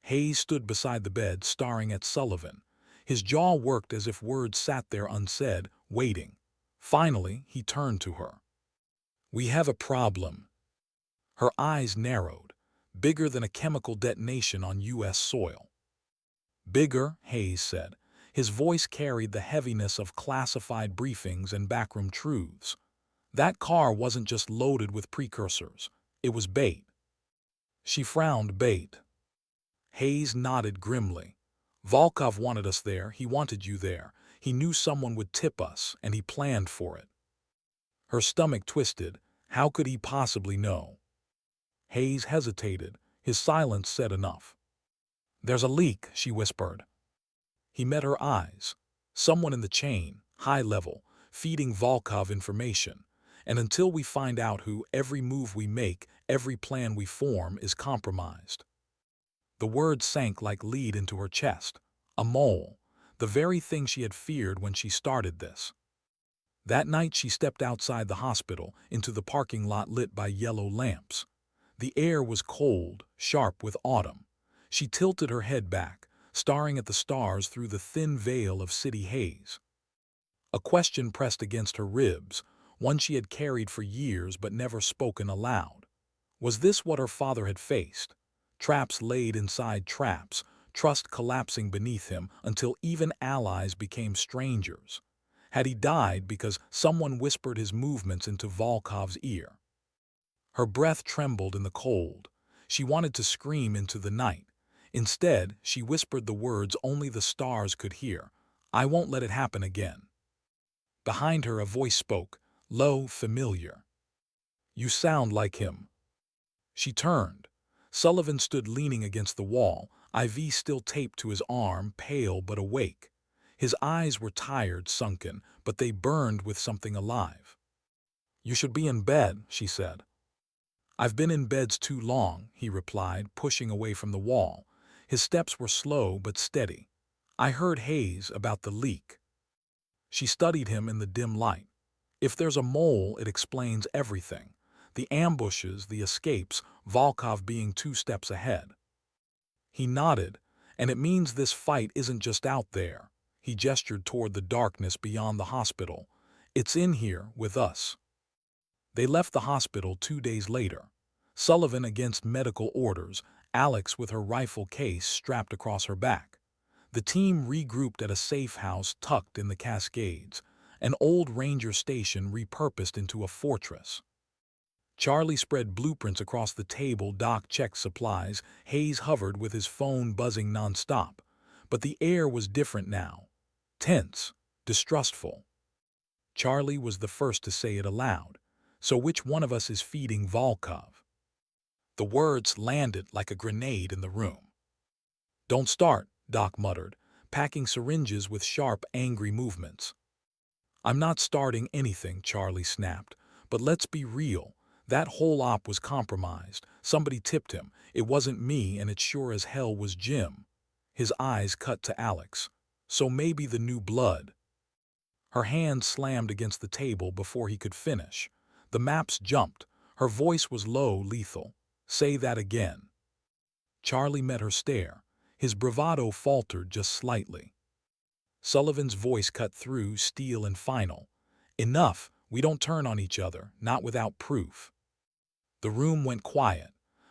Hayes stood beside the bed, staring at Sullivan. His jaw worked as if words sat there unsaid, waiting. Finally, he turned to her. "We have a problem." Her eyes narrowed. Bigger than a chemical detonation on U.S. soil. "Bigger," Hayes said. His voice carried the heaviness of classified briefings and backroom truths. That car wasn't just loaded with precursors. It was bait. She frowned. "Bait?" Hayes nodded grimly. "Volkov wanted us there. He wanted you there. He knew someone would tip us, and he planned for it." Her stomach twisted. How could he possibly know? Hayes hesitated. His silence said enough. "There's a leak," she whispered. He met her eyes. Someone in the chain, high level, feeding Volkov information. And until we find out who, every move we make, every plan we form is compromised. The words sank like lead into her chest. A mole. The very thing she had feared when she started this. That night she stepped outside the hospital, into the parking lot lit by yellow lamps. The air was cold, sharp with autumn. She tilted her head back, staring at the stars through the thin veil of city haze. A question pressed against her ribs, one she had carried for years but never spoken aloud. Was this what her father had faced? Traps laid inside traps, trust collapsing beneath him until even allies became strangers. Had he died because someone whispered his movements into Volkov's ear? Her breath trembled in the cold. She wanted to scream into the night. Instead, she whispered the words only the stars could hear. "I won't let it happen again." Behind her a voice spoke, low, familiar. "You sound like him." She turned. Sullivan stood leaning against the wall, IV still taped to his arm, pale but awake. His eyes were tired, sunken, but they burned with something alive. "You should be in bed," she said. "I've been in beds too long," he replied, pushing away from the wall. His steps were slow but steady. "I heard Hayes about the leak." She studied him in the dim light. If there's a mole, it explains everything. The ambushes, the escapes, Volkov being 2 steps ahead. He nodded. And it means this fight isn't just out there. He gestured toward the darkness beyond the hospital. It's in here with us. They left the hospital 2 days later. Sullivan against medical orders, Alex with her rifle case strapped across her back. The team regrouped at a safe house tucked in the Cascades, an old ranger station repurposed into a fortress. Charlie spread blueprints across the table. Doc checked supplies. Hayes hovered with his phone buzzing nonstop. But the air was different now. Tense, distrustful. Charlie was the first to say it aloud. So which one of us is feeding Volkov? The words landed like a grenade in the room. Don't start, Doc muttered, packing syringes with sharp, angry movements. I'm not starting anything, Charlie snapped. But let's be real. That whole op was compromised. Somebody tipped him. It wasn't me, and it sure as hell was Jim. His eyes cut to Alex. So maybe the new blood. Her hand slammed against the table before he could finish. The maps jumped. Her voice was low, lethal. Say that again. Charlie met her stare. His bravado faltered just slightly. Sullivan's voice cut through, steel and final. Enough. We don't turn on each other, not without proof. The room went quiet,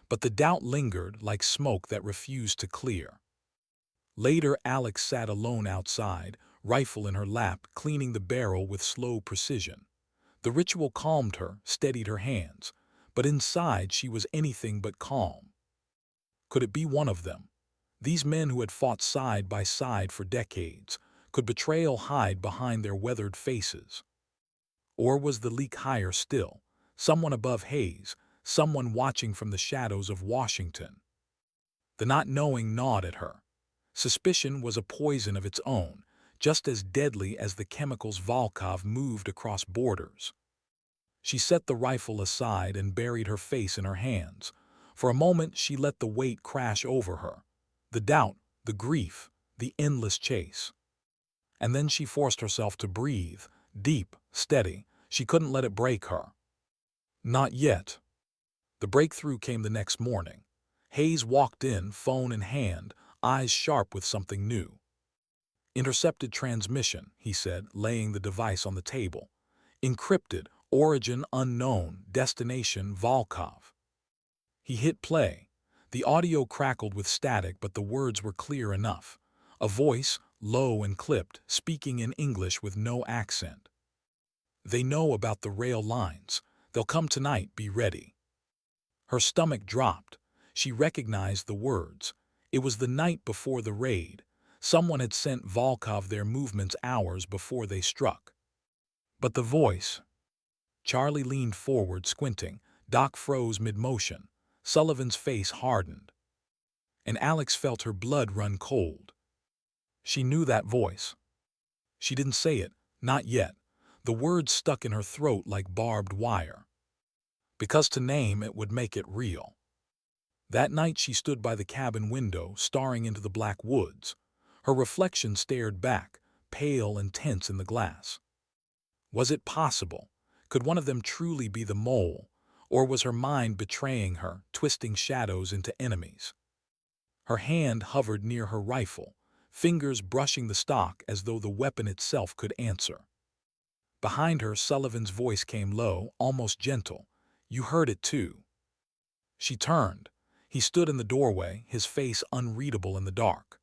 but the doubt lingered like smoke that refused to clear. Later, Alex sat alone outside, rifle in her lap, cleaning the barrel with slow precision. The ritual calmed her, steadied her hands, but inside she was anything but calm. Could it be one of them? These men who had fought side by side for decades, could betrayal hide behind their weathered faces? Or was the leak higher still, someone above Hayes, someone watching from the shadows of Washington? The not knowing gnawed at her. Suspicion was a poison of its own, just as deadly as the chemicals Volkov moved across borders. She set the rifle aside and buried her face in her hands. For a moment she let the weight crash over her. The doubt, the grief, the endless chase. And then she forced herself to breathe, deep, steady. She couldn't let it break her. Not yet. The breakthrough came the next morning. Hayes walked in, phone in hand, eyes sharp with something new. Intercepted transmission, he said, laying the device on the table. Encrypted, origin unknown, destination Volkov. He hit play. The audio crackled with static, but the words were clear enough. A voice, low and clipped, speaking in English with no accent. They know about the rail lines. They'll come tonight, be ready. Her stomach dropped. She recognized the words. It was the night before the raid. Someone had sent Volkov their movements hours before they struck. But the voice. Charlie leaned forward, squinting. Doc froze mid-motion. Sullivan's face hardened. And Alex felt her blood run cold. She knew that voice. She didn't say it, not yet. The words stuck in her throat like barbed wire. Because to name it would make it real. That night she stood by the cabin window, staring into the black woods. Her reflection stared back, pale and tense in the glass. Was it possible? Could one of them truly be the mole? Or was her mind betraying her, twisting shadows into enemies? Her hand hovered near her rifle, fingers brushing the stock as though the weapon itself could answer. Behind her, Sullivan's voice came low, almost gentle. You heard it too. She turned. He stood in the doorway, his face unreadable in the dark.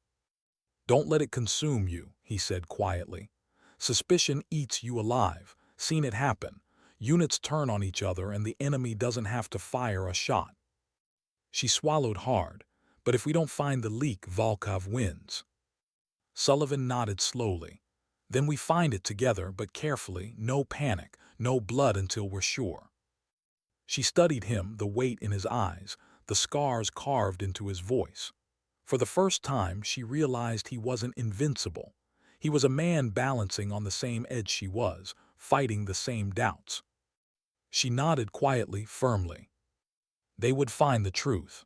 Don't let it consume you, he said quietly. Suspicion eats you alive. Seen it happen. Units turn on each other and the enemy doesn't have to fire a shot. She swallowed hard. But if we don't find the leak, Volkov wins. Sullivan nodded slowly. Then we find it together, but carefully, no panic, no blood until we're sure. She studied him, the weight in his eyes, the scars carved into his voice. For the first time, she realized he wasn't invincible. He was a man balancing on the same edge she was, fighting the same doubts. She nodded quietly, firmly. They would find the truth.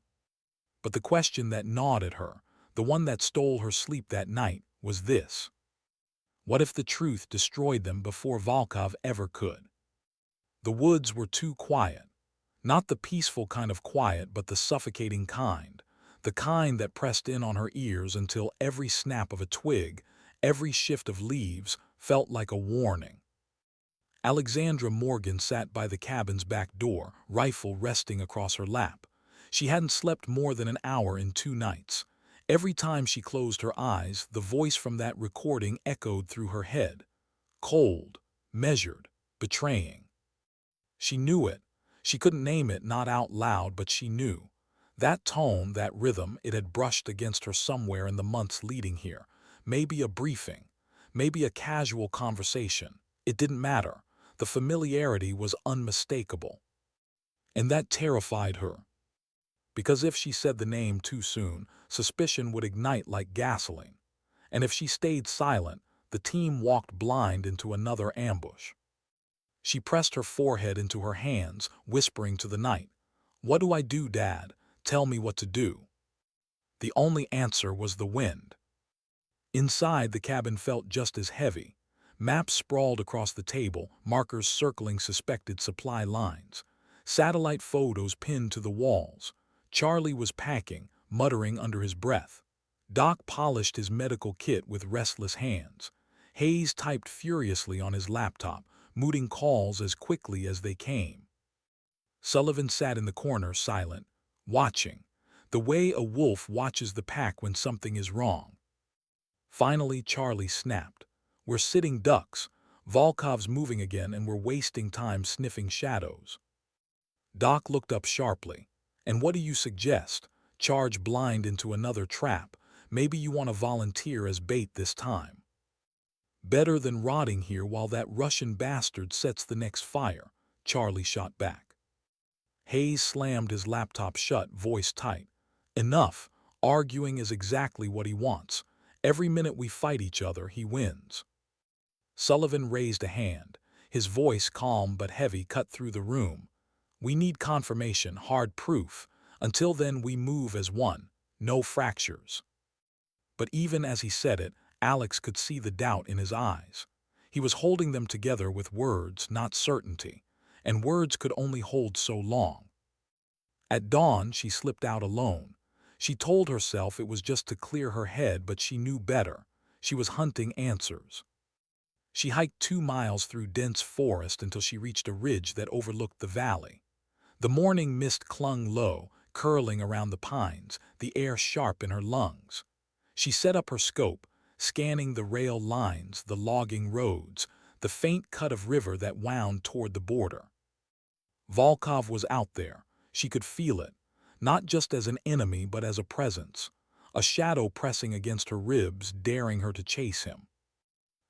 But the question that gnawed at her, the one that stole her sleep that night, was this. What if the truth destroyed them before Volkov ever could? The woods were too quiet. Not the peaceful kind of quiet, but the suffocating kind. the kind that pressed in on her ears until every snap of a twig, every shift of leaves, felt like a warning. Alexandra Morgan sat by the cabin's back door, rifle resting across her lap. She hadn't slept more than an hour in 2 nights. Every time she closed her eyes, the voice from that recording echoed through her head. Cold, measured, betraying. She knew it. She couldn't name it, not out loud, but she knew. That tone, that rhythm, it had brushed against her somewhere in the months leading here. Maybe a briefing. Maybe a casual conversation. It didn't matter. The familiarity was unmistakable. And that terrified her. Because if she said the name too soon, suspicion would ignite like gasoline. And if she stayed silent, the team walked blind into another ambush. She pressed her forehead into her hands, whispering to the night, "What do I do, Dad? Tell me what to do." The only answer was the wind. Inside, the cabin felt just as heavy. Maps sprawled across the table, markers circling suspected supply lines. Satellite photos pinned to the walls. Charlie was packing, muttering under his breath. Doc polished his medical kit with restless hands. Hayes typed furiously on his laptop, muting calls as quickly as they came. Sullivan sat in the corner, silent, watching, the way a wolf watches the pack when something is wrong. Finally, Charlie snapped. "We're sitting ducks. Volkov's moving again and we're wasting time sniffing shadows." Doc looked up sharply. "And what do you suggest? Charge blind into another trap? Maybe you want to volunteer as bait this time." "Better than rotting here while that Russian bastard sets the next fire," Charlie shot back. Hayes slammed his laptop shut, voice tight. "Enough. Arguing is exactly what he wants. Every minute we fight each other, he wins." Sullivan raised a hand. His voice, calm but heavy, cut through the room. "We need confirmation, hard proof. Until then, we move as one. No fractures." But even as he said it, Alex could see the doubt in his eyes. He was holding them together with words, not certainty. And words could only hold so long. At dawn, she slipped out alone. She told herself it was just to clear her head, but she knew better. She was hunting answers. She hiked 2 miles through dense forest until she reached a ridge that overlooked the valley. The morning mist clung low, curling around the pines, the air sharp in her lungs. She set up her scope, scanning the rail lines, the logging roads, the faint cut of river that wound toward the border. Volkov was out there. She could feel it, not just as an enemy but as a presence, a shadow pressing against her ribs, daring her to chase him.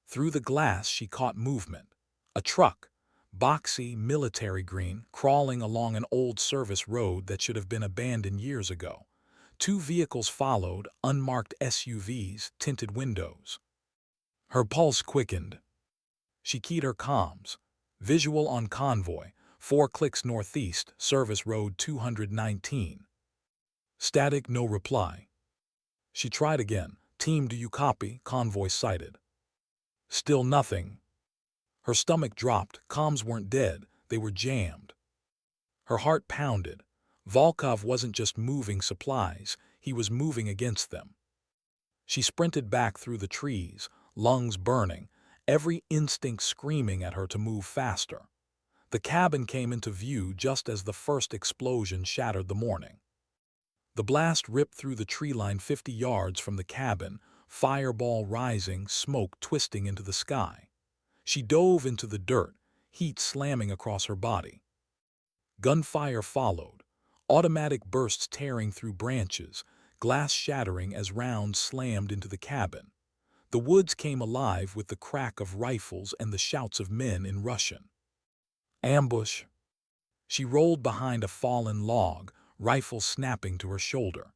Through the glass she caught movement. A truck, boxy, military green, crawling along an old service road that should have been abandoned years ago. 2 vehicles followed, unmarked SUVs, tinted windows. Her pulse quickened. She keyed her comms. Visual on convoy, 4 clicks northeast, service road 219. Static, no reply. She tried again. "Team, do you copy? Convoy sighted." Still nothing. Her stomach dropped. Comms weren't dead, they were jammed. Her heart pounded. Volkov wasn't just moving supplies, he was moving against them. She sprinted back through the trees, lungs burning, every instinct screaming at her to move faster. The cabin came into view just as the first explosion shattered the morning. The blast ripped through the tree line 50 yards from the cabin, fireball rising, smoke twisting into the sky. She dove into the dirt, heat slamming across her body. Gunfire followed, automatic bursts tearing through branches, glass shattering as rounds slammed into the cabin. The woods came alive with the crack of rifles and the shouts of men in Russian. Ambush. She rolled behind a fallen log, rifle snapping to her shoulder.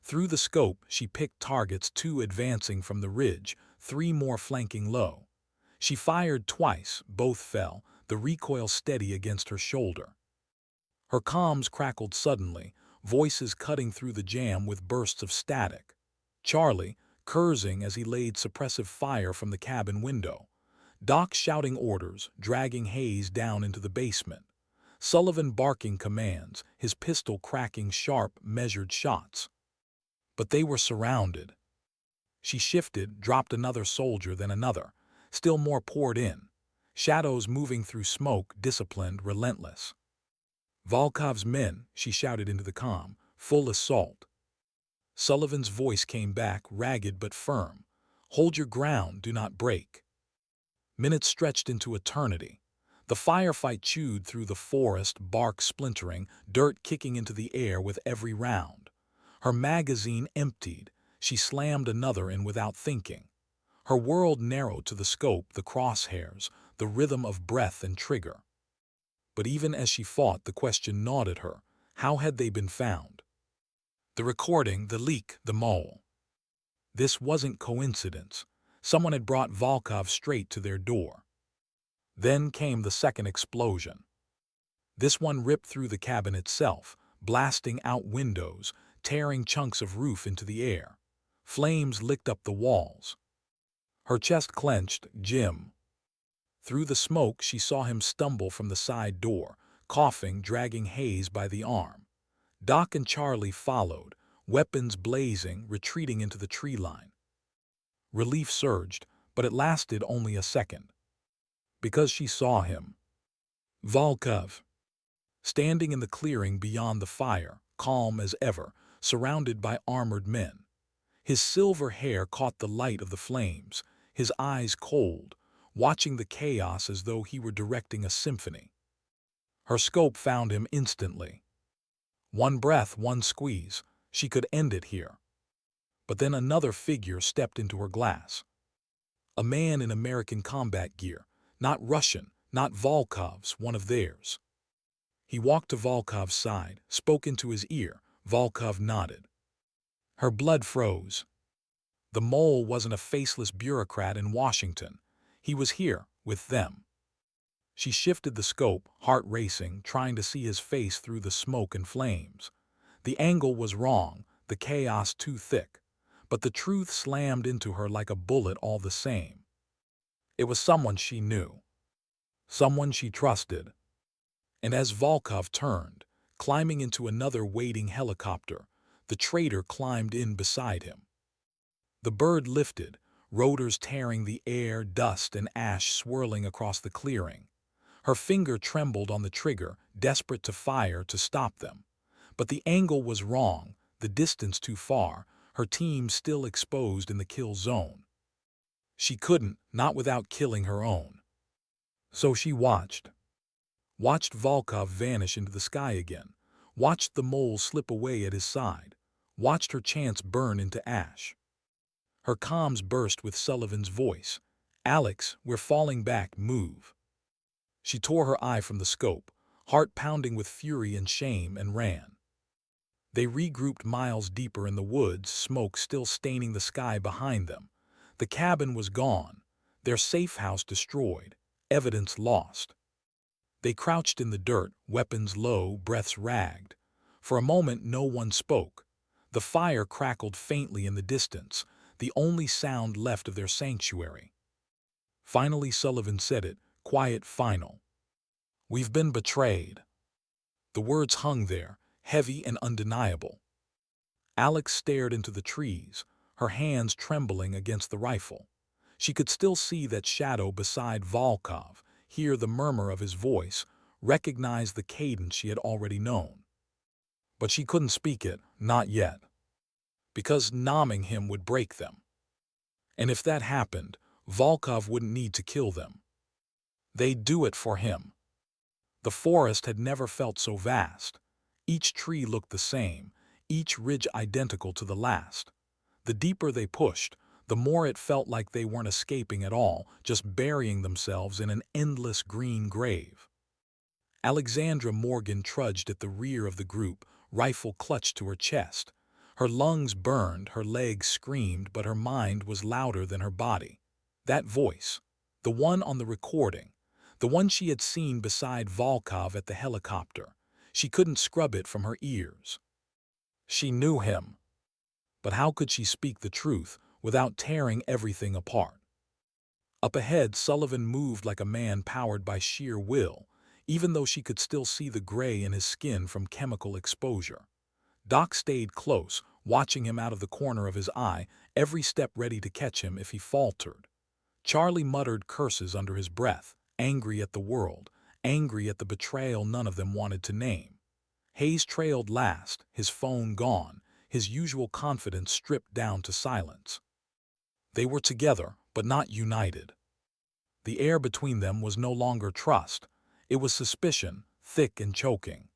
Through the scope, she picked targets, 2 advancing from the ridge, 3 more flanking low. She fired twice, both fell, the recoil steady against her shoulder. Her comms crackled suddenly, voices cutting through the jam with bursts of static. Charlie, cursing as he laid suppressive fire from the cabin window. Doc shouting orders, dragging Hayes down into the basement. Sullivan barking commands, his pistol cracking sharp, measured shots. But they were surrounded. She shifted, dropped another soldier, then another. Still more poured in. Shadows moving through smoke, disciplined, relentless. "Volkov's men," she shouted into the calm. "Full assault." Sullivan's voice came back, ragged but firm. "Hold your ground, do not break." Minutes stretched into eternity. The firefight chewed through the forest, bark splintering, dirt kicking into the air with every round. Her magazine emptied. She slammed another in without thinking. Her world narrowed to the scope, the crosshairs, the rhythm of breath and trigger. But even as she fought, the question gnawed at her. How had they been found? The recording, the leak, the mole. This wasn't coincidence. Someone had brought Volkov straight to their door. Then came the second explosion. This one ripped through the cabin itself, blasting out windows, tearing chunks of roof into the air. Flames licked up the walls. Her chest clenched. Jim. Through the smoke, she saw him stumble from the side door, coughing, dragging Hayes by the arm. Doc and Charlie followed, weapons blazing, retreating into the tree line. Relief surged, but it lasted only a second. Because she saw him. Volkov. Standing in the clearing beyond the fire, calm as ever, surrounded by armored men. His silver hair caught the light of the flames, his eyes cold, watching the chaos as though he were directing a symphony. Her scope found him instantly. One breath, one squeeze. She could end it here. But then another figure stepped into her glass. A man in American combat gear, not Russian, not Volkov's, one of theirs. He walked to Volkov's side, spoke into his ear. Volkov nodded. Her blood froze. The mole wasn't a faceless bureaucrat in Washington. He was here, with them. She shifted the scope, heart racing, trying to see his face through the smoke and flames. The angle was wrong, the chaos too thick. But the truth slammed into her like a bullet all the same. It was someone she knew. Someone she trusted. And as Volkov turned, climbing into another waiting helicopter, the traitor climbed in beside him. The bird lifted, rotors tearing the air, dust and ash swirling across the clearing. Her finger trembled on the trigger, desperate to fire to stop them. But the angle was wrong, the distance too far, her team still exposed in the kill zone. She couldn't, not without killing her own. So she watched. Watched Volkov vanish into the sky again. Watched the mole slip away at his side. Watched her chance burn into ash. Her comms burst with Sullivan's voice. "Alex, we're falling back, move." She tore her eye from the scope, heart pounding with fury and shame, and ran. They regrouped miles deeper in the woods, smoke still staining the sky behind them. The cabin was gone, their safe house destroyed, evidence lost. They crouched in the dirt, weapons low, breaths ragged. For a moment no one spoke. The fire crackled faintly in the distance, the only sound left of their sanctuary. Finally Sullivan said it, quiet, final. "We've been betrayed." The words hung there, heavy and undeniable. Alex stared into the trees, her hands trembling against the rifle. She could still see that shadow beside Volkov, hear the murmur of his voice, recognize the cadence she had already known. But she couldn't speak it, not yet. Because numbing him would break them. And if that happened, Volkov wouldn't need to kill them. They'd do it for him. The forest had never felt so vast. Each tree looked the same, each ridge identical to the last. The deeper they pushed, the more it felt like they weren't escaping at all, just burying themselves in an endless green grave. Alexandra Morgan trudged at the rear of the group, rifle clutched to her chest. Her lungs burned, her legs screamed, but her mind was louder than her body. That voice, the one on the recording, the one she had seen beside Volkov at the helicopter, she couldn't scrub it from her ears. She knew him. But how could she speak the truth without tearing everything apart? Up ahead, Sullivan moved like a man powered by sheer will, even though she could still see the gray in his skin from chemical exposure. Doc stayed close, watching him out of the corner of his eye, every step ready to catch him if he faltered. Charlie muttered curses under his breath, angry at the world, angry at the betrayal none of them wanted to name. Hayes trailed last, his phone gone, his usual confidence stripped down to silence. They were together, but not united. The air between them was no longer trust. It was suspicion, thick and choking.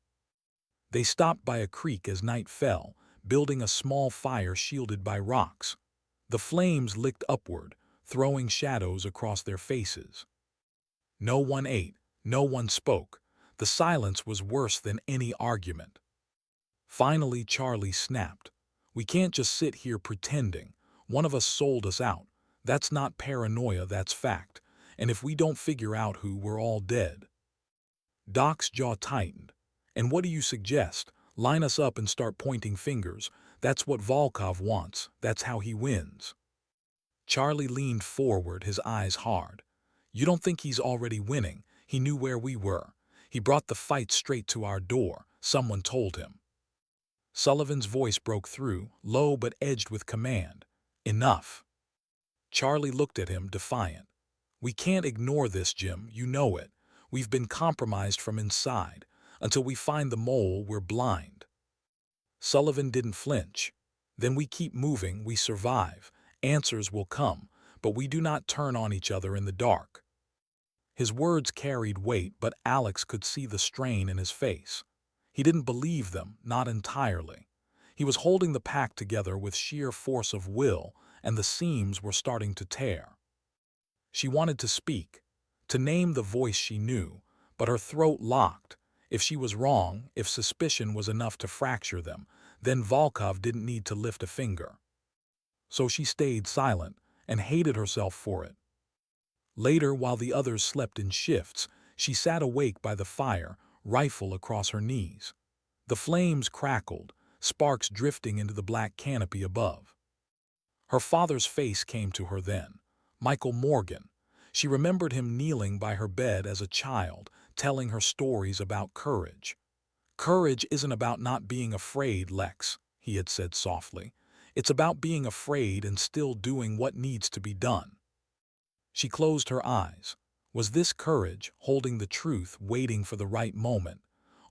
They stopped by a creek as night fell, building a small fire shielded by rocks. The flames licked upward, throwing shadows across their faces. No one ate, no one spoke. The silence was worse than any argument. Finally, Charlie snapped. "We can't just sit here pretending. One of us sold us out. That's not paranoia, that's fact. And if we don't figure out who, we're all dead." Doc's jaw tightened. "And what do you suggest? Line us up and start pointing fingers. That's what Volkov wants. That's how he wins." Charlie leaned forward, his eyes hard. "You don't think he's already winning? He knew where we were. He brought the fight straight to our door, someone told him." Sullivan's voice broke through, low but edged with command. "Enough." Charlie looked at him, defiant. "We can't ignore this, Jim, you know it. We've been compromised from inside. Until we find the mole, we're blind." Sullivan didn't flinch. "Then we keep moving, we survive. Answers will come, but we do not turn on each other in the dark." His words carried weight, but Alex could see the strain in his face. He didn't believe them, not entirely. He was holding the pack together with sheer force of will, and the seams were starting to tear. She wanted to speak, to name the voice she knew, but her throat locked. If she was wrong, if suspicion was enough to fracture them, then Volkov didn't need to lift a finger. So she stayed silent, and hated herself for it. Later, while the others slept in shifts, she sat awake by the fire, rifle across her knees. The flames crackled, sparks drifting into the black canopy above. Her father's face came to her then. Michael Morgan. She remembered him kneeling by her bed as a child, telling her stories about courage. "Courage isn't about not being afraid, Lex," he had said softly. "It's about being afraid and still doing what needs to be done." She closed her eyes. Was this courage, holding the truth, waiting for the right moment?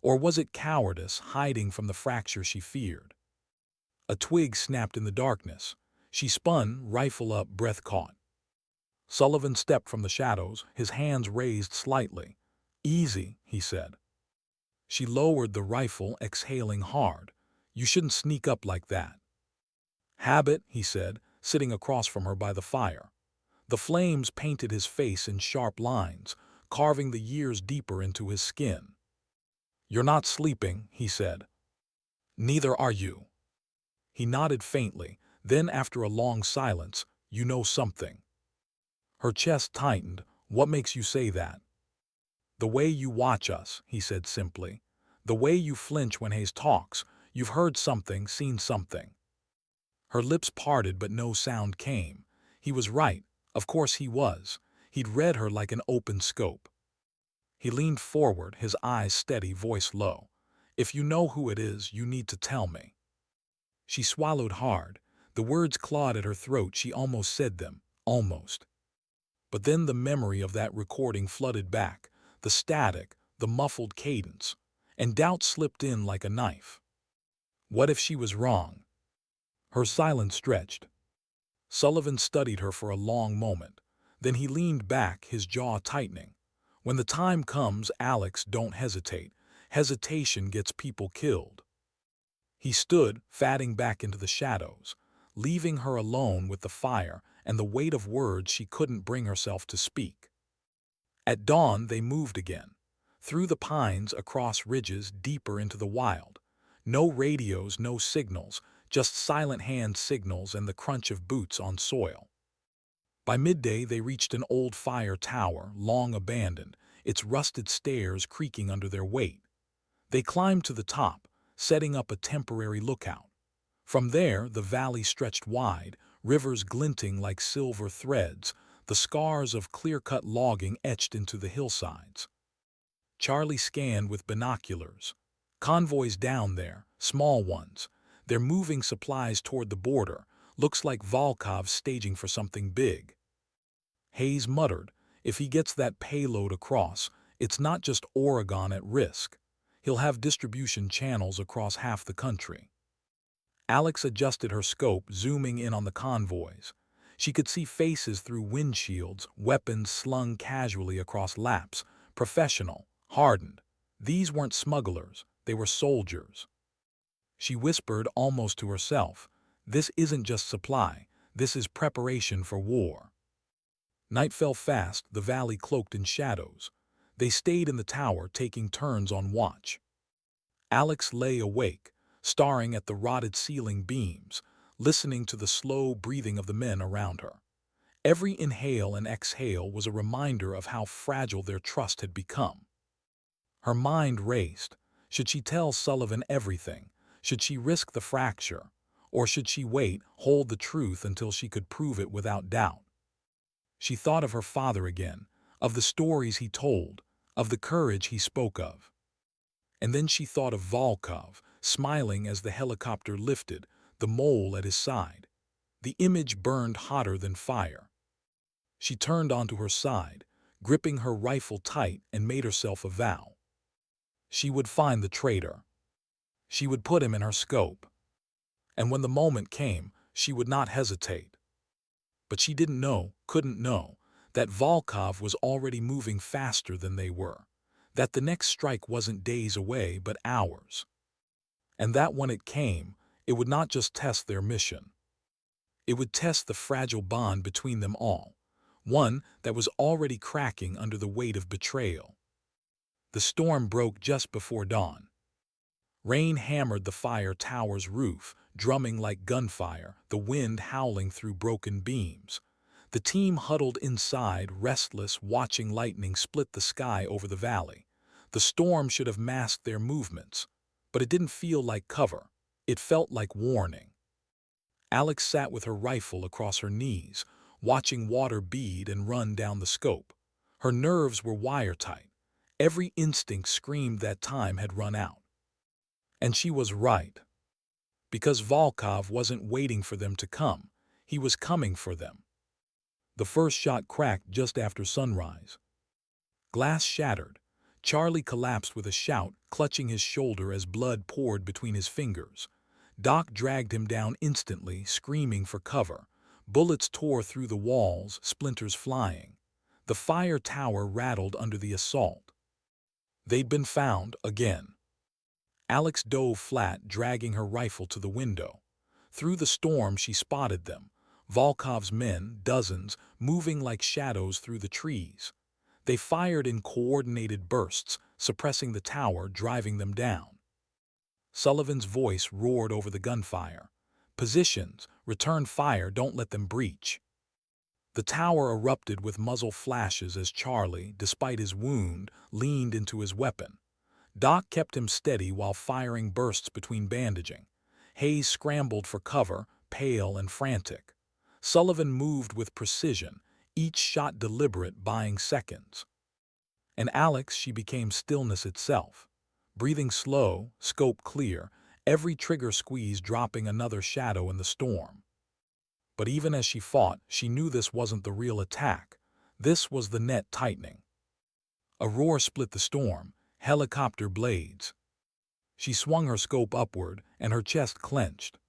Or was it cowardice, hiding from the fracture she feared? A twig snapped in the darkness. She spun, rifle up, breath caught. Sullivan stepped from the shadows, his hands raised slightly. "Easy," he said. She lowered the rifle, exhaling hard. "You shouldn't sneak up like that." "Habit," he said, sitting across from her by the fire. The flames painted his face in sharp lines, carving the years deeper into his skin. "You're not sleeping," he said. "Neither are you." He nodded faintly, then after a long silence, "You know something." Her chest tightened. "What makes you say that?" "The way you watch us," he said simply. "The way you flinch when Hayes talks. You've heard something, seen something." Her lips parted, but no sound came. He was right. Of course he was. He'd read her like an open scope. He leaned forward, his eyes steady, voice low. "If you know who it is, you need to tell me." She swallowed hard. The words clawed at her throat. She almost said them. Almost. But then the memory of that recording flooded back. The static, the muffled cadence. And doubt slipped in like a knife. What if she was wrong? Her silence stretched. Sullivan studied her for a long moment. Then he leaned back, his jaw tightening. "When the time comes, Alex, don't hesitate. Hesitation gets people killed." He stood, fading back into the shadows, leaving her alone with the fire and the weight of words she couldn't bring herself to speak. At dawn they moved again. Through the pines, across ridges, deeper into the wild. No radios, no signals, just silent hand signals and the crunch of boots on soil. By midday they reached an old fire tower, long abandoned, its rusted stairs creaking under their weight. They climbed to the top, setting up a temporary lookout. From there the valley stretched wide, rivers glinting like silver threads, the scars of clear-cut logging etched into the hillsides. Charlie scanned with binoculars. Convoys down there, small ones. They're moving supplies toward the border. Looks like Volkov staging for something big. Hayes muttered, if he gets that payload across, it's not just Oregon at risk. He'll have distribution channels across half the country. Alex adjusted her scope, zooming in on the convoys. She could see faces through windshields, weapons slung casually across laps, professional, hardened. These weren't smugglers, they were soldiers. She whispered almost to herself, this isn't just supply, this is preparation for war. Night fell fast, the valley cloaked in shadows. They stayed in the tower, taking turns on watch. Alex lay awake, staring at the rotted ceiling beams, listening to the slow breathing of the men around her. Every inhale and exhale was a reminder of how fragile their trust had become. Her mind raced. Should she tell Sullivan everything? Should she risk the fracture? Or should she wait, hold the truth until she could prove it without doubt? She thought of her father again, of the stories he told, of the courage he spoke of. And then she thought of Volkov, smiling as the helicopter lifted, the mole at his side. The image burned hotter than fire. She turned onto her side, gripping her rifle tight, and made herself a vow. She would find the traitor. She would put him in her scope. And when the moment came, she would not hesitate. But she didn't know, couldn't know, that Volkov was already moving faster than they were, that the next strike wasn't days away but hours. And that when it came, it would not just test their mission. It would test the fragile bond between them all, one that was already cracking under the weight of betrayal. The storm broke just before dawn. Rain hammered the fire tower's roof, drumming like gunfire, the wind howling through broken beams. The team huddled inside, restless, watching lightning split the sky over the valley. The storm should have masked their movements, but it didn't feel like cover. It felt like warning. Alex sat with her rifle across her knees, watching water bead and run down the scope. Her nerves were wire-tight. Every instinct screamed that time had run out. And she was right. Because Volkov wasn't waiting for them to come. He was coming for them. The first shot cracked just after sunrise. Glass shattered. Charlie collapsed with a shout, clutching his shoulder as blood poured between his fingers. Doc dragged him down instantly, screaming for cover. Bullets tore through the walls, splinters flying. The fire tower rattled under the assault. They'd been found again. Alex dove flat, dragging her rifle to the window. Through the storm she spotted them, Volkov's men, dozens, moving like shadows through the trees. They fired in coordinated bursts, suppressing the tower, driving them down. Sullivan's voice roared over the gunfire. Positions, return fire, don't let them breach. The tower erupted with muzzle flashes as Charlie, despite his wound, leaned into his weapon. Doc kept him steady while firing bursts between bandaging. Hayes scrambled for cover, pale and frantic. Sullivan moved with precision, each shot deliberate, buying seconds. And Alex, she became stillness itself. Breathing slow, scope clear, every trigger squeeze dropping another shadow in the storm. But even as she fought, she knew this wasn't the real attack. This was the net tightening. A roar split the storm. Helicopter blades. She swung her scope upward, and her chest clenched.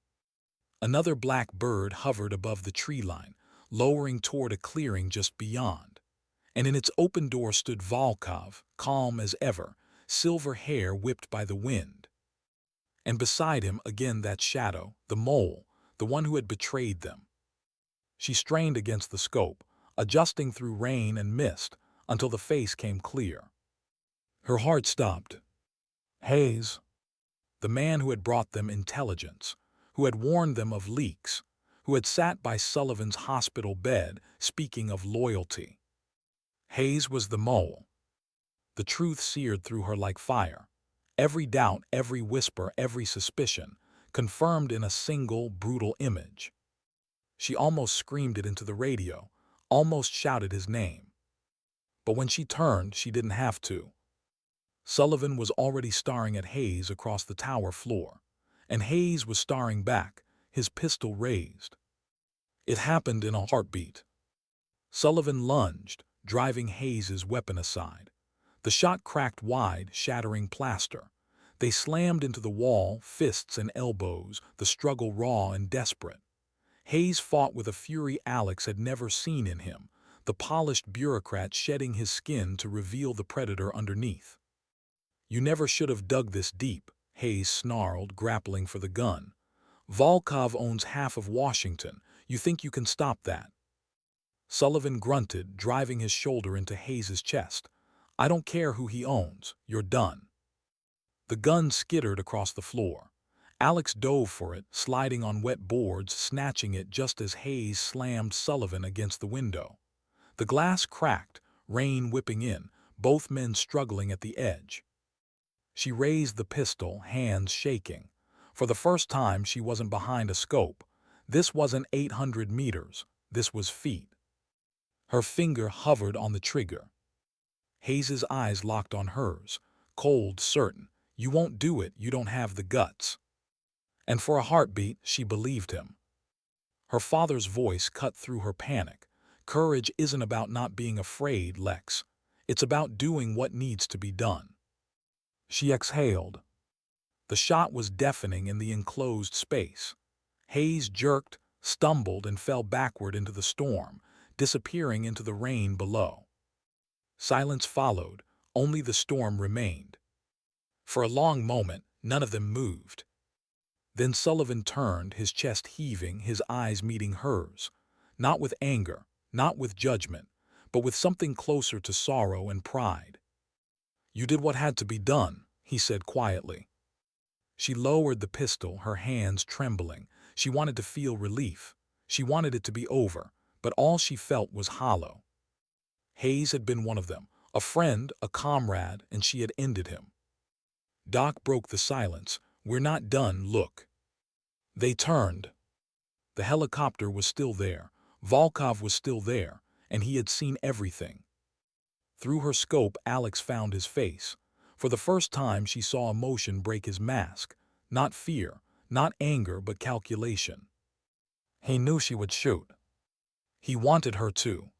Another black bird hovered above the tree line, lowering toward a clearing just beyond. And in its open door stood Volkov, calm as ever, silver hair whipped by the wind. And beside him again that shadow, the mole, the one who had betrayed them. She strained against the scope, adjusting through rain and mist, until the face came clear. Her heart stopped. Hayes, the man who had brought them intelligence, who had warned them of leaks, who had sat by Sullivan's hospital bed speaking of loyalty. Hayes was the mole. The truth seared through her like fire. Every doubt, every whisper, every suspicion, confirmed in a single, brutal image. She almost screamed it into the radio, almost shouted his name. But when she turned, she didn't have to. Sullivan was already staring at Hayes across the tower floor. and Hayes was staring back, his pistol raised. It happened in a heartbeat. Sullivan lunged, driving Hayes's weapon aside. The shot cracked wide, shattering plaster. They slammed into the wall, fists and elbows, the struggle raw and desperate. Hayes fought with a fury Alex had never seen in him, the polished bureaucrat shedding his skin to reveal the predator underneath. "You never should have dug this deep," Hayes snarled, grappling for the gun. "Volkov owns half of Washington. You think you can stop that?" Sullivan grunted, driving his shoulder into Hayes's chest. "I don't care who he owns. You're done." The gun skittered across the floor. Alex dove for it, sliding on wet boards, snatching it just as Hayes slammed Sullivan against the window. The glass cracked, rain whipping in, both men struggling at the edge. She raised the pistol, hands shaking. For the first time, she wasn't behind a scope. This wasn't 800 meters. This was feet. Her finger hovered on the trigger. Hayes's eyes locked on hers, cold, certain. "You won't do it. You don't have the guts." And for a heartbeat, she believed him. Her father's voice cut through her panic. "Courage isn't about not being afraid, Lex. It's about doing what needs to be done." She exhaled. The shot was deafening in the enclosed space. Hayes jerked, stumbled, and fell backward into the storm, disappearing into the rain below. Silence followed, only the storm remained. For a long moment, none of them moved. Then Sullivan turned, his chest heaving, his eyes meeting hers. Not with anger, not with judgment, but with something closer to sorrow and pride. "You did what had to be done," he said quietly. She lowered the pistol, her hands trembling. She wanted to feel relief. She wanted it to be over, but all she felt was hollow. Hayes had been one of them, a friend, a comrade, and she had ended him. Doc broke the silence. "We're not done, look." They turned. The helicopter was still there. Volkov was still there, and he had seen everything. Through her scope, Alex found his face. For the first time, she saw emotion break his mask. Not fear, not anger, but calculation. He knew she would shoot. He wanted her to.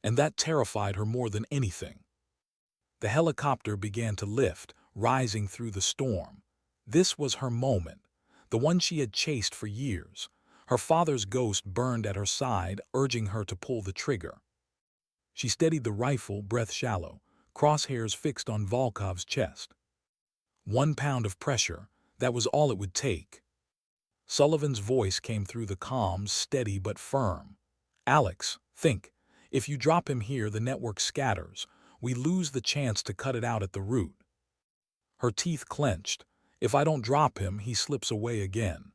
And that terrified her more than anything. The helicopter began to lift, rising through the storm. This was her moment, the one she had chased for years. Her father's ghost burned at her side, urging her to pull the trigger. She steadied the rifle, breath shallow, crosshairs fixed on Volkov's chest. 1 pound of pressure, that was all it would take. Sullivan's voice came through the comms, steady but firm. "Alex, think. If you drop him here, the network scatters. We lose the chance to cut it out at the root." Her teeth clenched. "If I don't drop him, he slips away again."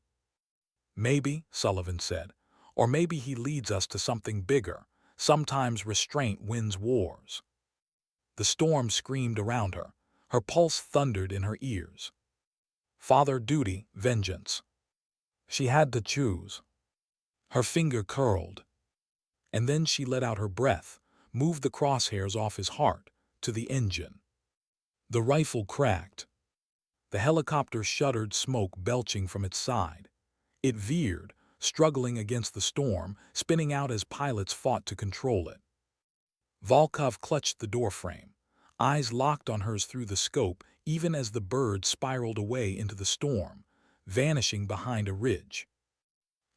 "Maybe," Sullivan said. "Or maybe he leads us to something bigger. Sometimes restraint wins wars." The storm screamed around her. Her pulse thundered in her ears. Father, duty, vengeance. She had to choose. Her finger curled. And then she let out her breath, moved the crosshairs off his heart, to the engine. The rifle cracked. The helicopter shuddered, smoke belching from its side. It veered, struggling against the storm, spinning out as pilots fought to control it. Volkov clutched the doorframe, eyes locked on hers through the scope, even as the bird spiraled away into the storm, vanishing behind a ridge.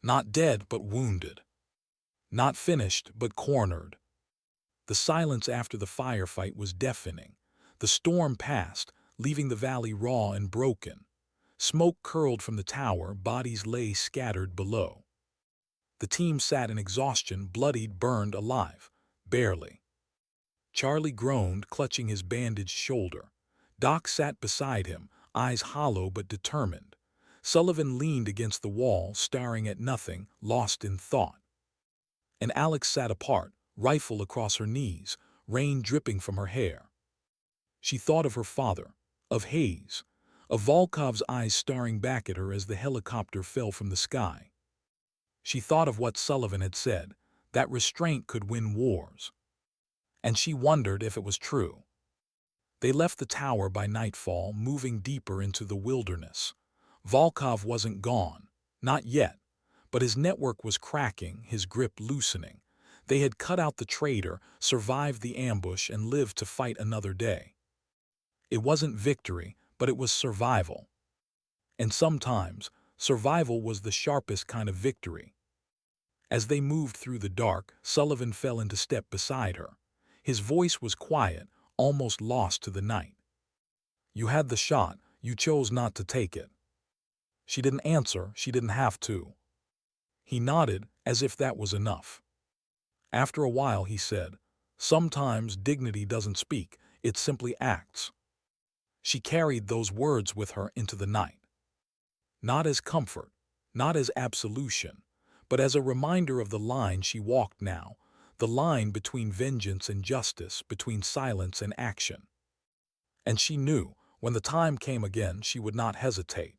Not dead, but wounded. Not finished, but cornered. The silence after the firefight was deafening. The storm passed, leaving the valley raw and broken. Smoke curled from the tower, bodies lay scattered below. The team sat in exhaustion, bloodied, burned alive, barely. Charlie groaned, clutching his bandaged shoulder. Doc sat beside him, eyes hollow but determined. Sullivan leaned against the wall, staring at nothing, lost in thought. And Alex sat apart, rifle across her knees, rain dripping from her hair. She thought of her father, of Hayes, of Volkov's eyes staring back at her as the helicopter fell from the sky. She thought of what Sullivan had said, that restraint could win wars. And she wondered if it was true. They left the tower by nightfall, moving deeper into the wilderness. Volkov wasn't gone. Not yet. But his network was cracking, his grip loosening. They had cut out the traitor, survived the ambush, and lived to fight another day. It wasn't victory, but it was survival. And sometimes, survival was the sharpest kind of victory. As they moved through the dark, Sullivan fell into step beside her. His voice was quiet, almost lost to the night. "You had the shot, you chose not to take it." She didn't answer, she didn't have to. He nodded, as if that was enough. After a while he said, "Sometimes dignity doesn't speak, it simply acts." She carried those words with her into the night. Not as comfort, not as absolution, but as a reminder of the line she walked now, the line between vengeance and justice, between silence and action. And she knew, when the time came again, she would not hesitate.